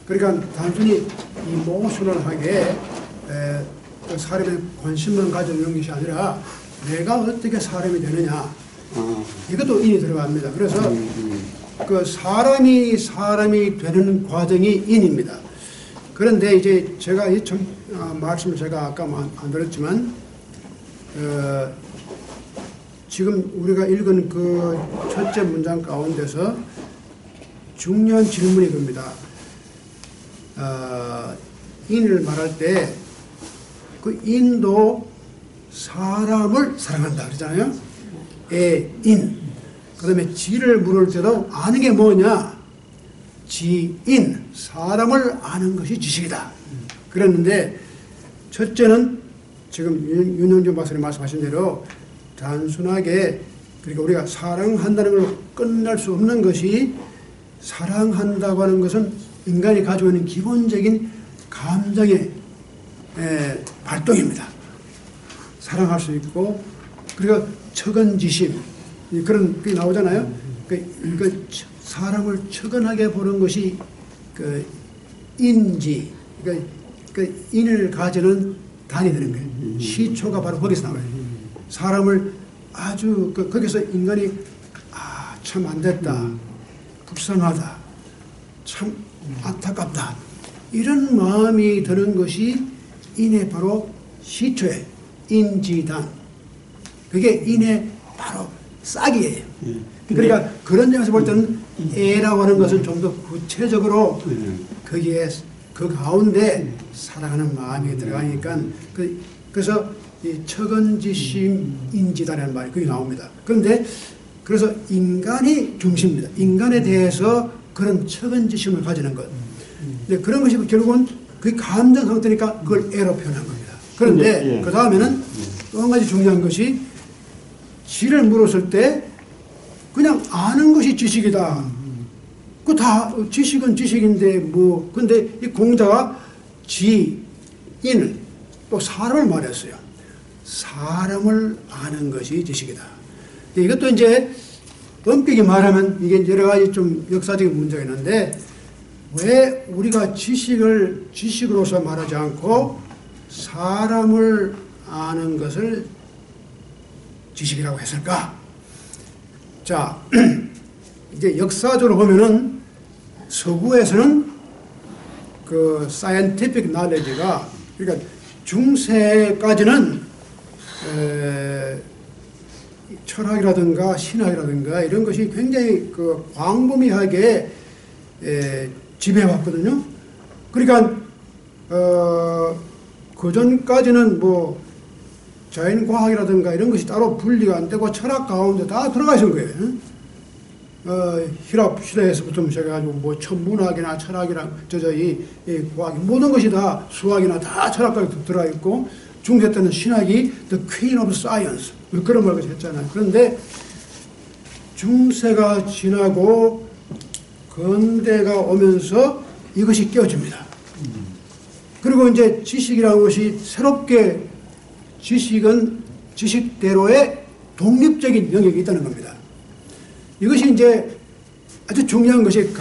그러니까 단순히 이모셔널하게 사람의 관심만 가져오는 것이 아니라 내가 어떻게 사람이 되느냐. 이것도 인이 들어갑니다. 그래서 그 사람이 되는 과정이 인입니다. 그런데 이제 제가 말씀을 제가 아까 안 드렸지만 지금 우리가 읽은 그 첫째 문장 가운데서 중요한 질문이 겁니다. 인을 말할 때 그 인도 사람을 사랑한다 그러잖아요. 인. 그 다음에 지를 물을 때도 아는 게 뭐냐? 지인. 사람을 아는 것이 지식이다. 그랬는데 첫째는 지금 윤영준 박사님 말씀하신 대로 단순하게 그러니까 우리가 사랑한다는 걸 끝날 수 없는 것이 사랑한다고 하는 것은 인간이 가지고 있는 기본적인 감정의 발동입니다. 사랑할 수 있고 그리고 척언지심 그런 게 나오잖아요. 그 사람을 척언하게 보는 것이 그 인지 그 인을 가지는 단이 되는 거예요. 시초가 바로 거기서 나와요. 사람을 아주 거기서 인간이 참 안 됐다, 불쌍하다, 참 안타깝다 이런 마음이 드는 것이 인의 바로 시초에 인지단 그게 인의 바로 싹이에요. 그러니까 그런 점에서 볼 때는 애라고 하는 것은 좀 더 구체적으로 거기에 그 가운데 사랑하는 마음이 들어가니까 그래서 이 척언지심 인지다라는 말이 거기 나옵니다. 그런데 그래서 인간이 중심입니다. 인간에 대해서 그런 척언지심을 가지는 것. 근데 그런 것이 결국은 그 감정 상태니까 그걸 애로 표현한 겁니다. 그런데 그 다음에는 또 한 가지 중요한 것이 지를 물었을 때 그냥 아는 것이 지식이다. 그 다 지식은 지식인데 뭐 근데 이 공자가 지인을 또 사람을 말했어요. 사람을 아는 것이 지식이다. 이것도 이제 엄격히 말하면 이게 여러 가지 좀 역사적인 문제가 있는데 왜 우리가 지식으로서 말하지 않고 사람을 아는 것을 지식이라고 했을까? 자, 이제 역사적으로 보면은 서구에서는 그 scientific knowledge가 그러니까 중세까지는 철학이라든가 신학이라든가 이런 것이 굉장히 그 광범위하게 지배해왔거든요. 그러니까 그 전까지는 뭐 자연과학이라든가 이런 것이 따로 분리가 안 되고 철학 가운데 다 들어가 있는 거예요. 히랍 시대에서부터 시작해가지고 뭐 천문학이나 철학이나 이 과학 모든 것이 다 수학이나 다 철학까지 들어가 있고 중세 때는 신학이 the queen of science 그런 말을 했잖아요. 그런데 중세가 지나고 근대가 오면서 이것이 깨어집니다. 그리고 이제 지식이라는 것이 새롭게 지식은 지식대로의 독립적인 영역이 있다는 겁니다. 이것이 이제 아주 중요한 것이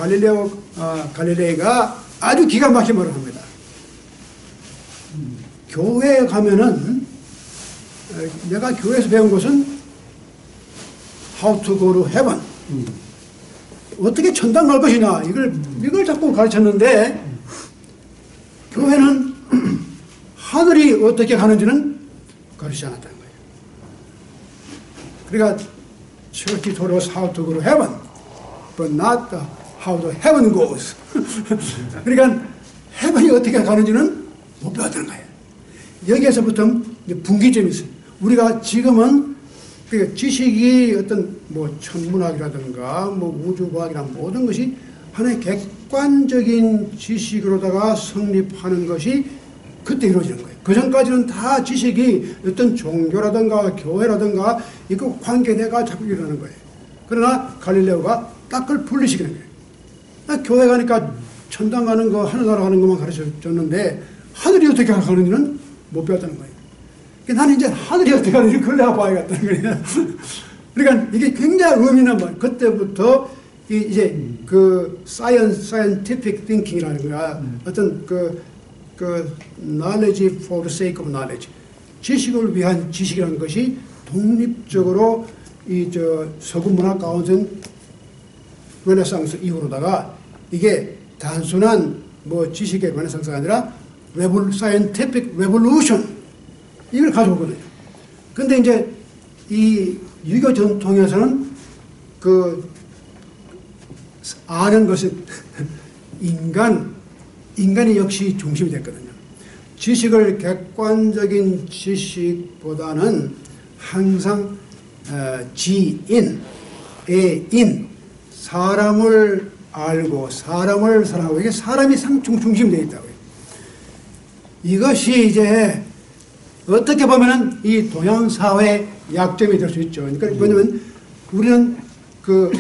갈릴레이가 아주 기가 막힌 말을 합니다. 교회에 가면은 내가 교회에서 배운 것은 how to go to heaven 어떻게 천당 갈 것이냐 이걸 자꾸 가르쳤는데 교회는 하늘이 어떻게 가는지는 가르치지 않았다는 거예요. 그러니까 church taught us how to go to heaven, but not how the heaven goes. 그러니까 heaven이 어떻게 가는지는 못 배웠다는 거예요. 여기에서부터 분기점이 있어요. 우리가 지금은 그러니까 지식이 어떤 뭐 천문학이라든가 뭐 우주과학이나 모든 것이 하나의 객관적인 지식으로다가 성립하는 것이 그때 이루어지는 거예요. 그 전까지는 다 지식이 어떤 종교라든가 교회라든가 이거 관계대가 자꾸 일어나는 거예요. 그러나 갈릴레오가 딱 그걸 분리시키는 거예요. 교회 가니까 천당 가는 거 하늘나라 가는 것만 가르쳐줬는데 하늘이 어떻게 가는지는 못 배웠다는 거예요. 나는 이제 하늘이 어떻게 가는지 그걸 내가 봐야겠다는 거예요. 그러니까 이게 굉장히 의미 있는 말. 그때부터 이제 그 scientific thinking이라는 거야. 어떤 그 knowledge for the sake of knowledge. 지식을 위한 지식이라는 것이 독립적으로 서구 문화 가운데 르네상스 이후로다가 이게 단순한 뭐 지식의 르네상스가 아니라 사이언티픽 레볼루션 이걸 가져오거든요. 근데 이제 이 유교 전통에서는 그 아는 것은 인간이 역시 중심이 됐거든요. 지식을 객관적인 지식보다는 항상 지인, 애인, 사람을 알고 사람을 사랑하고 이게 사람이 중심되어 있다고요. 이것이 이제 어떻게 보면은 이 동양 사회의 약점이 될 수 있죠. 그러니까 왜냐면 우리는 그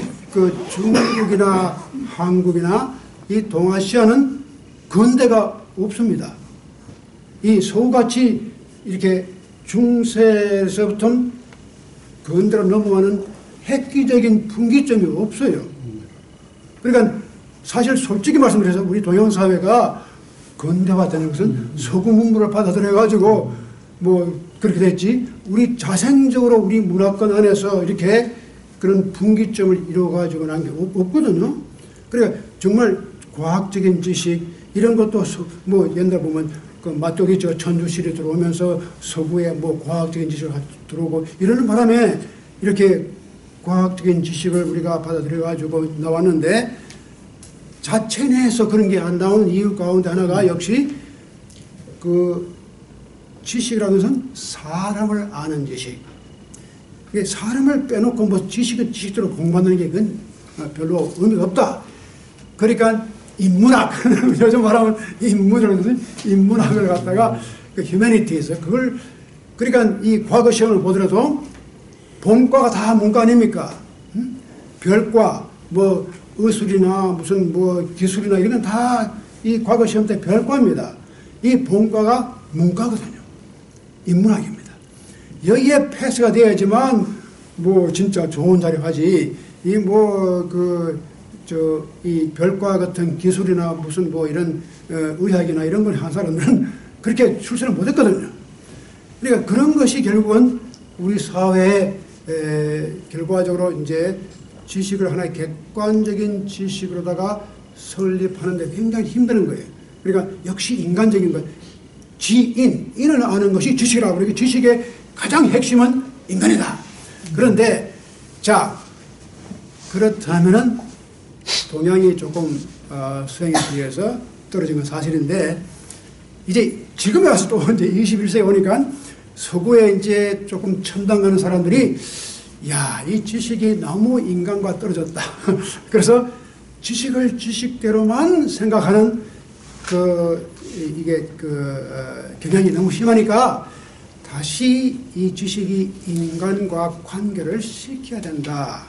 중국이나 한국이나 이 동아시아는 근대가 없습니다. 이 서구같이 이렇게 중세에서부터 근대로 넘어가는 획기적인 분기점이 없어요. 그러니까 사실 솔직히 말씀드려서 우리 동양 사회가 근대화되는 것은 서구 문물을 받아들여가지고 뭐 그렇게 됐지, 우리 자생적으로 우리 문화권 안에서 이렇게 그런 분기점을 이루어가지고 난 게 없거든요. 그러니까 정말 과학적인 지식 이런 것도 뭐 옛날 보면 그 맛독이 천주실이 들어오면서 서구에 뭐 과학적인 지식을 들어오고 이러는 바람에 이렇게 과학적인 지식을 우리가 받아들여가지고 나왔는데, 자체 내에서 그런 게 안 나오는 이유 가운데 하나가 역시 그 지식이라는 것은 사람을 아는 지식. 사람을 빼놓고 뭐 지식은 지식대로 공부하는 게 그건 별로 의미가 없다. 그러니까 인문학, 요즘 말하면 인문학을 갖다가 그 휴머니티에서 그걸, 그러니까 이 과거 시험을 보더라도 본과가 다 문과 아닙니까? 별과 뭐 의술이나 무슨 뭐 기술이나 이런 건 다 이 과거 시험 때 별과입니다. 이 본과가 문과거든요. 인문학입니다. 여기에 패스가 되어야지만 뭐 진짜 좋은 자리 가지. 이 뭐 이 별과 같은 기술이나 무슨 뭐 이런 의학이나 이런 걸 한 사람들은 그렇게 출세를 못했거든요. 그러니까 그런 것이 결국은 우리 사회에 결과적으로 이제 지식을 하나의 객관적인 지식으로다가 설립하는데 굉장히 힘드는 거예요. 그러니까 역시 인간적인 것, 인을 아는 것이 지식이라고. 그러니까 지식의 가장 핵심은 인간이다. 그런데 자, 그렇다면은 동양이 조금 수행에 비해서 떨어진 건 사실인데, 이제 지금에 와서 또 이제 21세기에 오니까 서구에 이제 조금 첨단 가는 사람들이 야, 이 지식이 너무 인간과 떨어졌다. 그래서 지식을 지식대로만 생각하는 경향이 너무 심하니까 다시 이 지식이 인간과 관계를 시켜야 된다.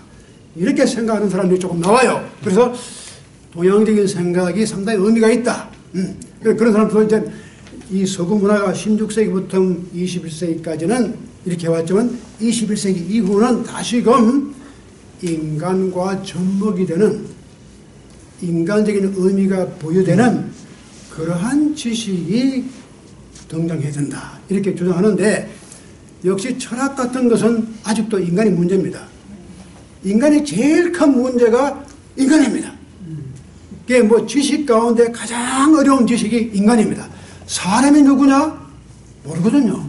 이렇게 생각하는 사람들이 조금 나와요. 그래서 동양적인 생각이 상당히 의미가 있다. 그런 사람도 이제 이 서구 문화가 16세기부터 21세기까지는 이렇게 해왔지만 21세기 이후는 다시금 인간과 접목이 되는, 인간적인 의미가 부여되는 그러한 지식이 등장해야 된다. 이렇게 주장하는데, 역시 철학 같은 것은 아직도 인간의 문제입니다. 인간의 제일 큰 문제가 인간입니다. 그게 뭐 지식 가운데 가장 어려운 지식이 인간입니다. 사람이 누구냐? 모르거든요.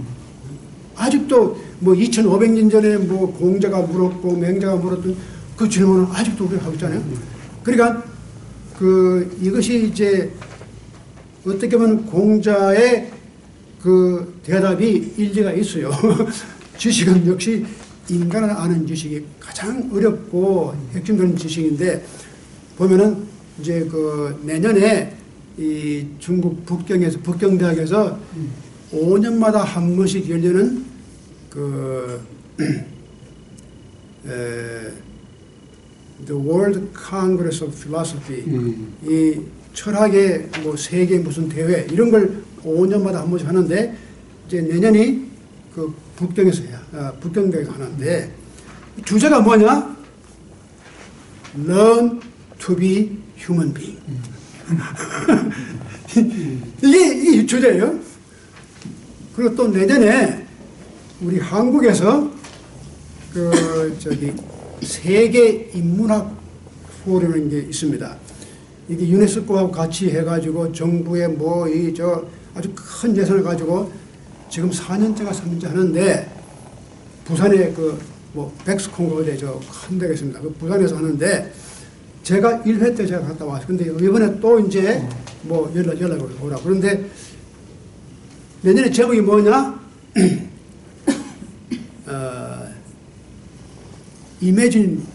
아직도 뭐 2500년 전에 뭐 공자가 물었고 맹자가 물었던 그 질문을 아직도 우리가 하고 있잖아요. 그러니까 이것이 이제 어떻게 보면 공자의 그 대답이 일리가 있어요. 지식은 역시 인간을 아는 지식이 가장 어렵고 핵심적인 지식인데, 보면은 이제 내년에 이 중국 북경대학에서 5년마다 한 번씩 열리는 The World Congress of Philosophy, 이 철학의 뭐 세계 무슨 대회 이런 걸 5년마다 한 번씩 하는데, 이제 내년이 북경에서 해요. 북경대회가 하는데 주제가 뭐냐? Learn to be human being. 이게 주제예요. 그리고 또 내년에 우리 한국에서 세계 인문학 4라는 게 있습니다. 이게 유네스코하고 같이 해가지고 정부의 아주 큰 예산을 가지고 지금 4년째가 3년째 하는데 부산에 백스콘고대 큰 데가 있습니다. 그 부산에서 하는데 제가 1회 때 제가 갔다 왔어요. 근데 이번에 또 이제 연락을 오라고. 그런데 내년에 제목이 뭐냐? Imagining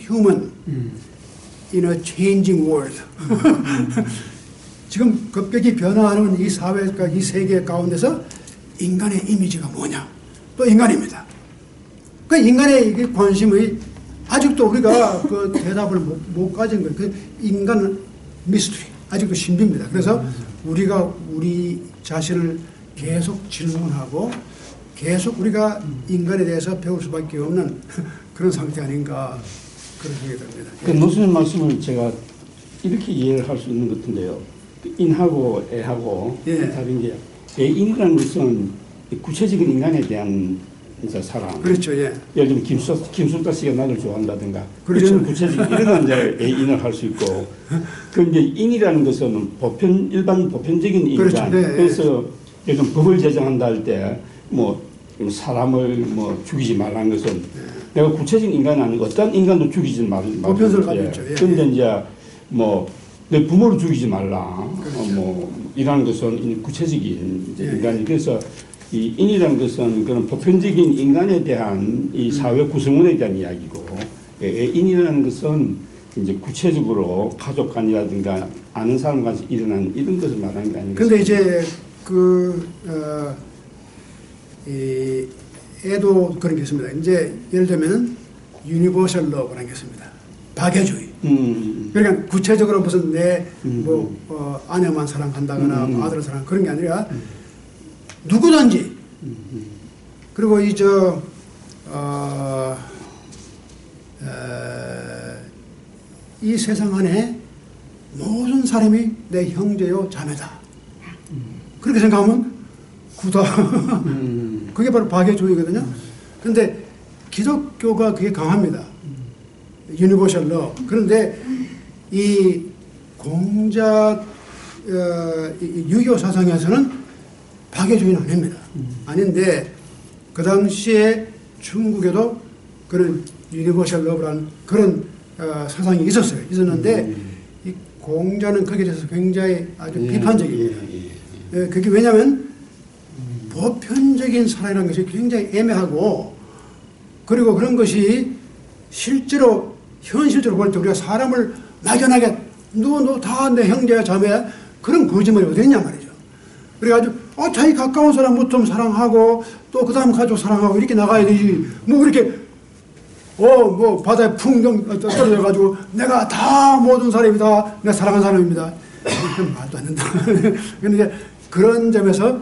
Human in a Changing World. 지금 급격히 변화하는 이 사회가 이 세계 가운데서 인간의 이미지가 뭐냐? 또 인간입니다. 그 인간의 관심의 아직도 우리가 그 대답을 못 가진 거예요. 그 인간 미스터리 아직도 신비입니다. 그래서 우리가 우리 자신을 계속 질문하고 계속 우리가 인간에 대해서 배울 수밖에 없는 그런 상태 아닌가 그런 생각이 듭니다. 그 노수님 말씀을 제가 이렇게 이해를 할 수 있는 것 같은데요. 인하고 애하고 다른 게 애인이라는 것은 구체적인 인간에 대한 사랑. 그렇죠. 예. 예를 들면 김숙자 씨가 나를 좋아한다든가 그렇죠. 이런 구체적인 이런 건 이제 애인을 할 수 있고 그런데 인이라는 것은 일반 보편적인 인간. 그렇죠. 네. 그래서 예를 들면 법을 제정한다 할 때 사람을 죽이지 말라는 것은 내가 구체적인 인간이 아니고 어떤 인간도 죽이지 말라는 보편성을 가지고 있죠. 예. 그런데 이제 내 부모를 죽이지 말라. 그렇죠. 이라는 것은 구체적인 인간이 그래서 이 인이라는 것은 그런 보편적인 인간에 대한 이 사회 구성원에 대한 이야기고 인이라는 것은 이제 구체적으로 가족 간이라든가 아는 사람 간에서 일어나는 이런 것을 말하는 게 아닌가. 근데 이제 애도 그런 게 있습니다. 이제 예를 들면 유니버셜 러브라는 게 있습니다. 박애주의. 그러니까 구체적으로 무슨 아내만 사랑한다거나 아들을 사랑 그런 게 아니라 누구든지 그리고 이 세상 안에 모든 사람이 내 형제요 자매다. 그렇게 생각하면 구다. 그게 바로 박애주의거든요. 그런데 기독교가 그게 강합니다. 유니버셜 러. 그런데 이 공자 유교 사상에서는 박애주의는 아닙니다. 아닌데 그 당시에 중국에도 그런 유니버셜 러브라는 그런 사상이 있었는데 이 공자는 거기에 대해서 굉장히 아주 비판적입니다. 그게 왜냐하면 보편적인 사랑이라는 것이 굉장히 애매하고 그리고 그런 것이 현실적으로 볼 때 우리가 사람을 막연하게 너 다 내 형제야 자매야 그런 거짓말이 어디 있냐 말이죠. 그래가지고 자기 가까운 사람부터 사랑하고 또 그 다음 가족 사랑하고 이렇게 나가야 되지. 이렇게 바다에 풍경 떨어져가지고 내가 다 모든 사람이 다 내가 사랑하는 사람입니다. 그건 말도 안 된다. 그런데 그런 점에서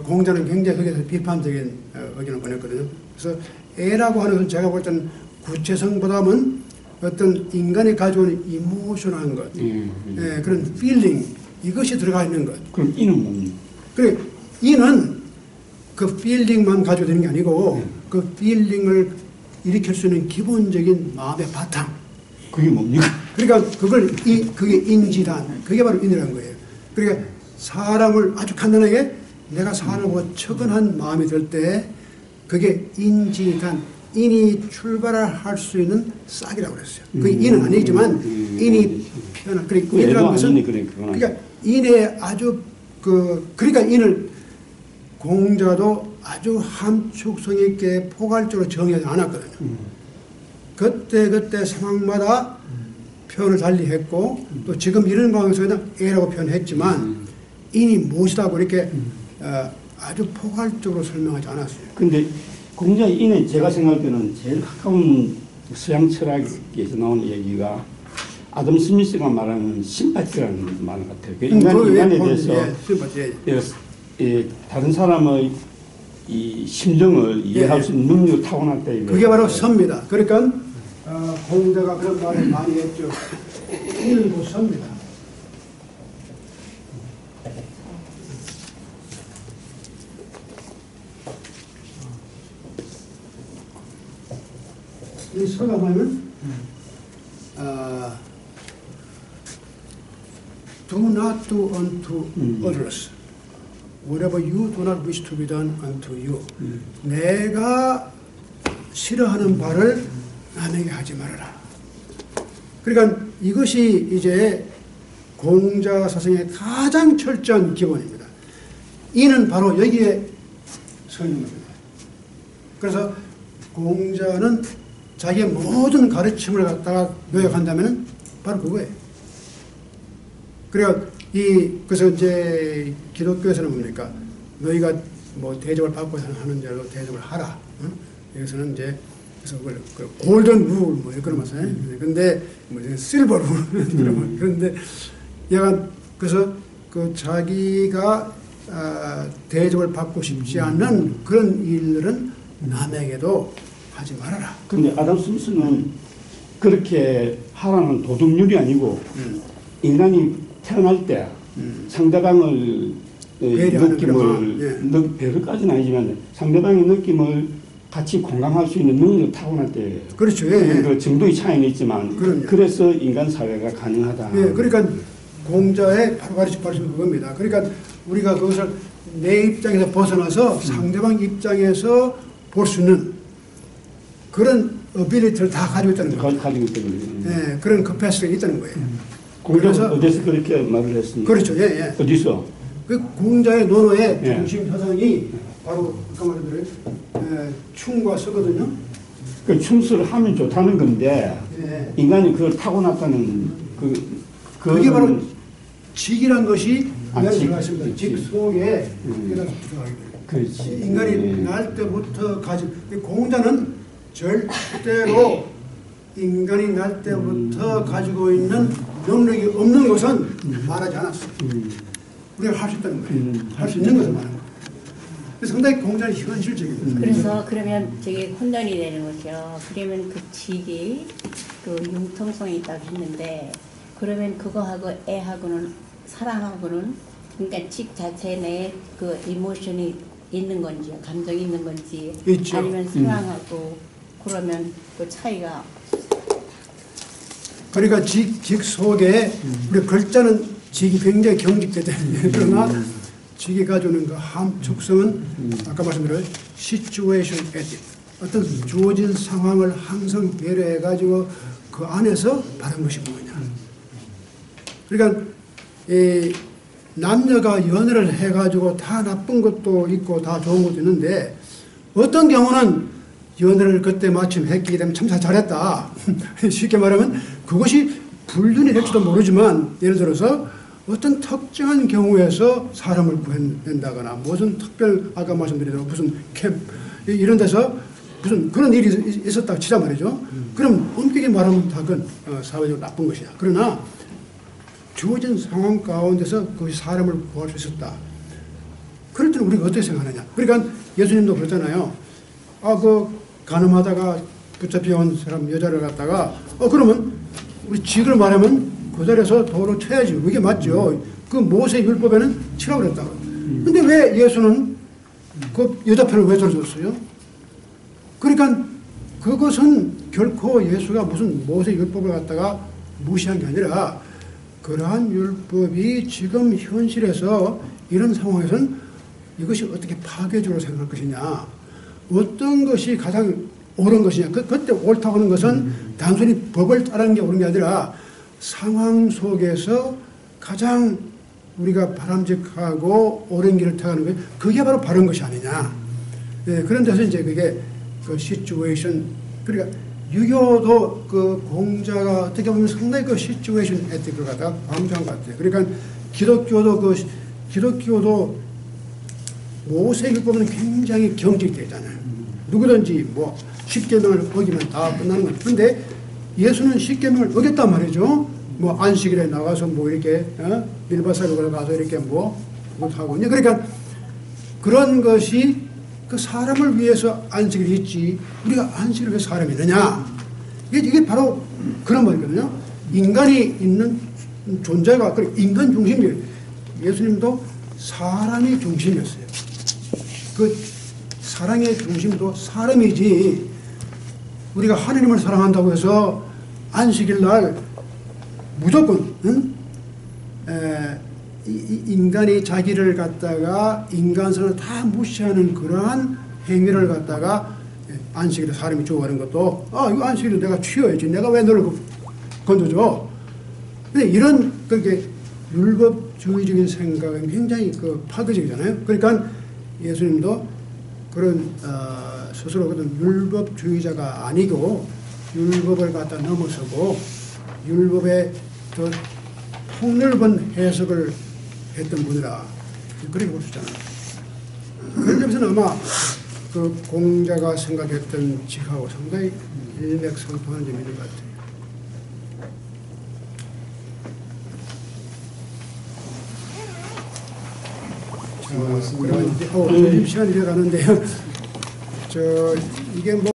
공자는 굉장히 거기에서 비판적인 의견을 보냈거든요. 그래서 애라고 하는 것은 제가 볼 때는 구체성보다는 어떤 인간이 가져오는 이모션한 것, 그런 필링 이것이 들어가 있는 것. 그럼 이는 뭡니까? 그래 이는 그 필링만 가지고 되는 게 아니고 그 필링을 일으킬 수 있는 기본적인 마음의 바탕. 그게 뭡니까? 그러니까 그게 인지단, 그게 바로 인이라는 거예요. 그러니까 사람을 아주 간단하게 내가 사람하고 척은한 마음이 들 때 그게 인지단, 인이 출발할 수 있는 싹이라고 그랬어요. 그게 인은 아니지만 인이 피어나. 그러니까 인이라는 것은 그러니까 인의 아주 그러니까 인을 공자도 아주 함축성 있게 포괄적으로 정의하지 않았거든요. 그때 상황마다 표현을 달리 했고 또 지금 이런 방송에서는 애라고 표현했지만 인이 무엇이다고 이렇게 아주 포괄적으로 설명하지 않았어요. 근데 공자의 인에 제가 생각할 때는 제일 가까운 서양 철학에서 나오는 얘기가 아담 스미스가 말하는 심파티라는 말 같아요. 인간에 대해서 다른 사람의 이 심정을 이해할 수 있는 능력을 타고났다. 그게 바로 선입니다. 그러니까 공자가 그런 말을 많이 했죠. 인은 곧 선입니다. 이 서가 보면 do not do unto others whatever you do not wish to be done unto you. 내가 싫어하는 바를 남에게 하지 말아라. 그러니까 이것이 이제 공자 사상의 가장 철저한 기본입니다. 이는 바로 여기에 서 있는 겁니다. 그래서 공자는 자기의 모든 가르침을 갖다가 요약한다면 바로 그거예요. 그래서 이제 기독교에서는 뭡니까? 너희가 뭐 대접을 받고 하는 대로 대접을 하라. 여기서는 이제 그래서 그걸 골든 룰 뭐 그런 말이에요. 근데 뭐 실버 룰 그런데 약간 그래서 그 자기가 대접을 받고 싶지 않는 그런 일들은 남에게도 하지 말아라. 근데 아담 스미스는 그렇게 하라는 도덕률이 아니고 인간이 태어날 때 상대방을 느낌을 배려까지는 아니지만 상대방의 느낌을 같이 공감할 수 있는 능력을 타고났대요. 그렇죠. 예. 그 정도의 차이는 있지만 그럼요. 그래서 인간 사회가 가능하다. 예, 그러니까 공자의 바로 가르침 그겁니다. 그러니까 우리가 그것을 내 입장에서 벗어나서 상대방 입장에서 볼 수 있는 그런 어빌리티를 다 가지고 있다는 거죠. 가지고 있다는 거예요. 예, 그런 커패시티가 있다는 거예요. 공자는 어디서 그렇게 말을 했습니까? 그렇죠. 예, 예. 어디서? 그 공자의 논어의 예. 중심 사상이 바로 아까 말한 대로 충과 서거든요. 그 충수를 하면 좋다는 건데 예. 인간이 그걸 타고났다는 그게 바로 직이란 것이 아, 직. 들어갔습니다. 직 속에 들어가게 그렇지. 인간이 날 때부터 가진 공자는 절대로 인간이 날 때부터 가지고 있는 능력이 없는 것은 말하지 않았어요. 우리가 할 수 있다는 거예요. 할 수 있는 것을 말하는 거예요. 그래서 상당히 공자는 현실적입니다. 그래서 그러면 저게 혼돈이 되는 거죠. 그러면 그 직이 그 융통성이 있다고 했는데 그러면 그거하고 애하고는 사랑하고는 그러니까 직 자체 내에 그 이모션이 있는 건지 감정이 있는 건지 있죠. 아니면 사랑하고 그러면 그 차이가 그러니까 직 속에 우리 글자는 직이 굉장히 경직되잖아요. 그러나 직이 가져오는 그 함축성은 아까 말씀드린 situation ethic 어떤 주어진 상황을 항상 배려해 가지고 그 안에서 바른 것이 뭐냐. 그러니까 이 남녀가 연애를 해 가지고 다 나쁜 것도 있고 다 좋은 것도 있는데 어떤 경우는 연애를 그때 마침 했기 때문에 참 잘했다. 쉽게 말하면 그것이 불륜이 될지도 모르지만 예를 들어서 어떤 특정한 경우에서 사람을 구해낸다거나 무슨 특별 아까 말씀드린 대로 무슨 캠 이런 데서 무슨 그런 일이 있었다고 치자 말이죠. 그럼 엄격히 말하면 다 그건 사회적으로 나쁜 것이야. 그러나 주어진 상황 가운데서 그 사람을 구할 수 있었다. 그럴 때는 우리가 어떻게 생각하느냐. 그러니까 예수님도 그랬잖아요. 그 가늠하다가 붙잡혀온 사람 여자를 갖다가 그러면 우리 직을 말하면 그 자리에서 도로 쳐야지. 그게 맞죠. 그 모세 율법에는 치라고 그랬다고. 근데 왜 예수는 그 여자 편을 왜 들어줬어요? 그러니까 그것은 결코 예수가 무슨 모세 율법을 갖다가 무시한 게 아니라 그러한 율법이 지금 현실에서 이런 상황에서는 이것이 어떻게 파괴적으로 생각할 것이냐. 어떤 것이 가장 옳은 것이냐. 그때 옳다고 하는 것은 단순히 법을 따르는 게 옳은 게 아니라 상황 속에서 가장 우리가 바람직하고 옳은 길을 택하는 거예요. 그게 바로 바른 것이 아니냐. 네, 그런 데서 이제 그게 그 시츄에이션, 그러니까 유교도 그 공자가 어떻게 보면 상당히 그 시츄에이션 에틱을 갖다가 강조한 것 같아요. 그러니까 기독교도 모세율법은 굉장히 경직되잖아요. 누구든지 뭐 10계명을 어기면 다 끝나는 거예요. 그런데 예수는 10계명을 어겼단 말이죠. 뭐 안식일에 나가서 뭐 이렇게 밀바사벽을 가서 이렇게 뭐 못하고 그러니까 그런 것이 그 사람을 위해서 안식일이 있지 우리가 안식일을 위해서 사람이 있느냐. 이게 바로 그런 말이거든요. 인간이 있는 존재가 인간 중심이에요. 예수님도 사람이 중심이었어요. 그 사랑의 중심도 사람이지 우리가 하느님을 사랑한다고 해서 안식일 날 무조건 인간이 자기를 갖다가 인간성을 다 무시하는 그러한 행위를 갖다가 안식일에 사람이 좋아하는 것도 이거 안식일에 내가 쉬어야지 내가 왜 너를 건져줘. 근데 이런 그게 율법주의적인 생각은 굉장히 파괴적이잖아요. 그러니까 예수님도 그런 스스로 그런 율법주의자가 아니고 율법을 갖다 넘어서고 율법의 더 폭넓은 해석을 했던 분이라 그렇게 볼 수 있잖아요. 그런 점에서는 아마 그 공자가 생각했던 직하고 상당히 일맥상통하는 점이 있는 것 같아요. 그러면 이제 시간이 되어가는데요. 이게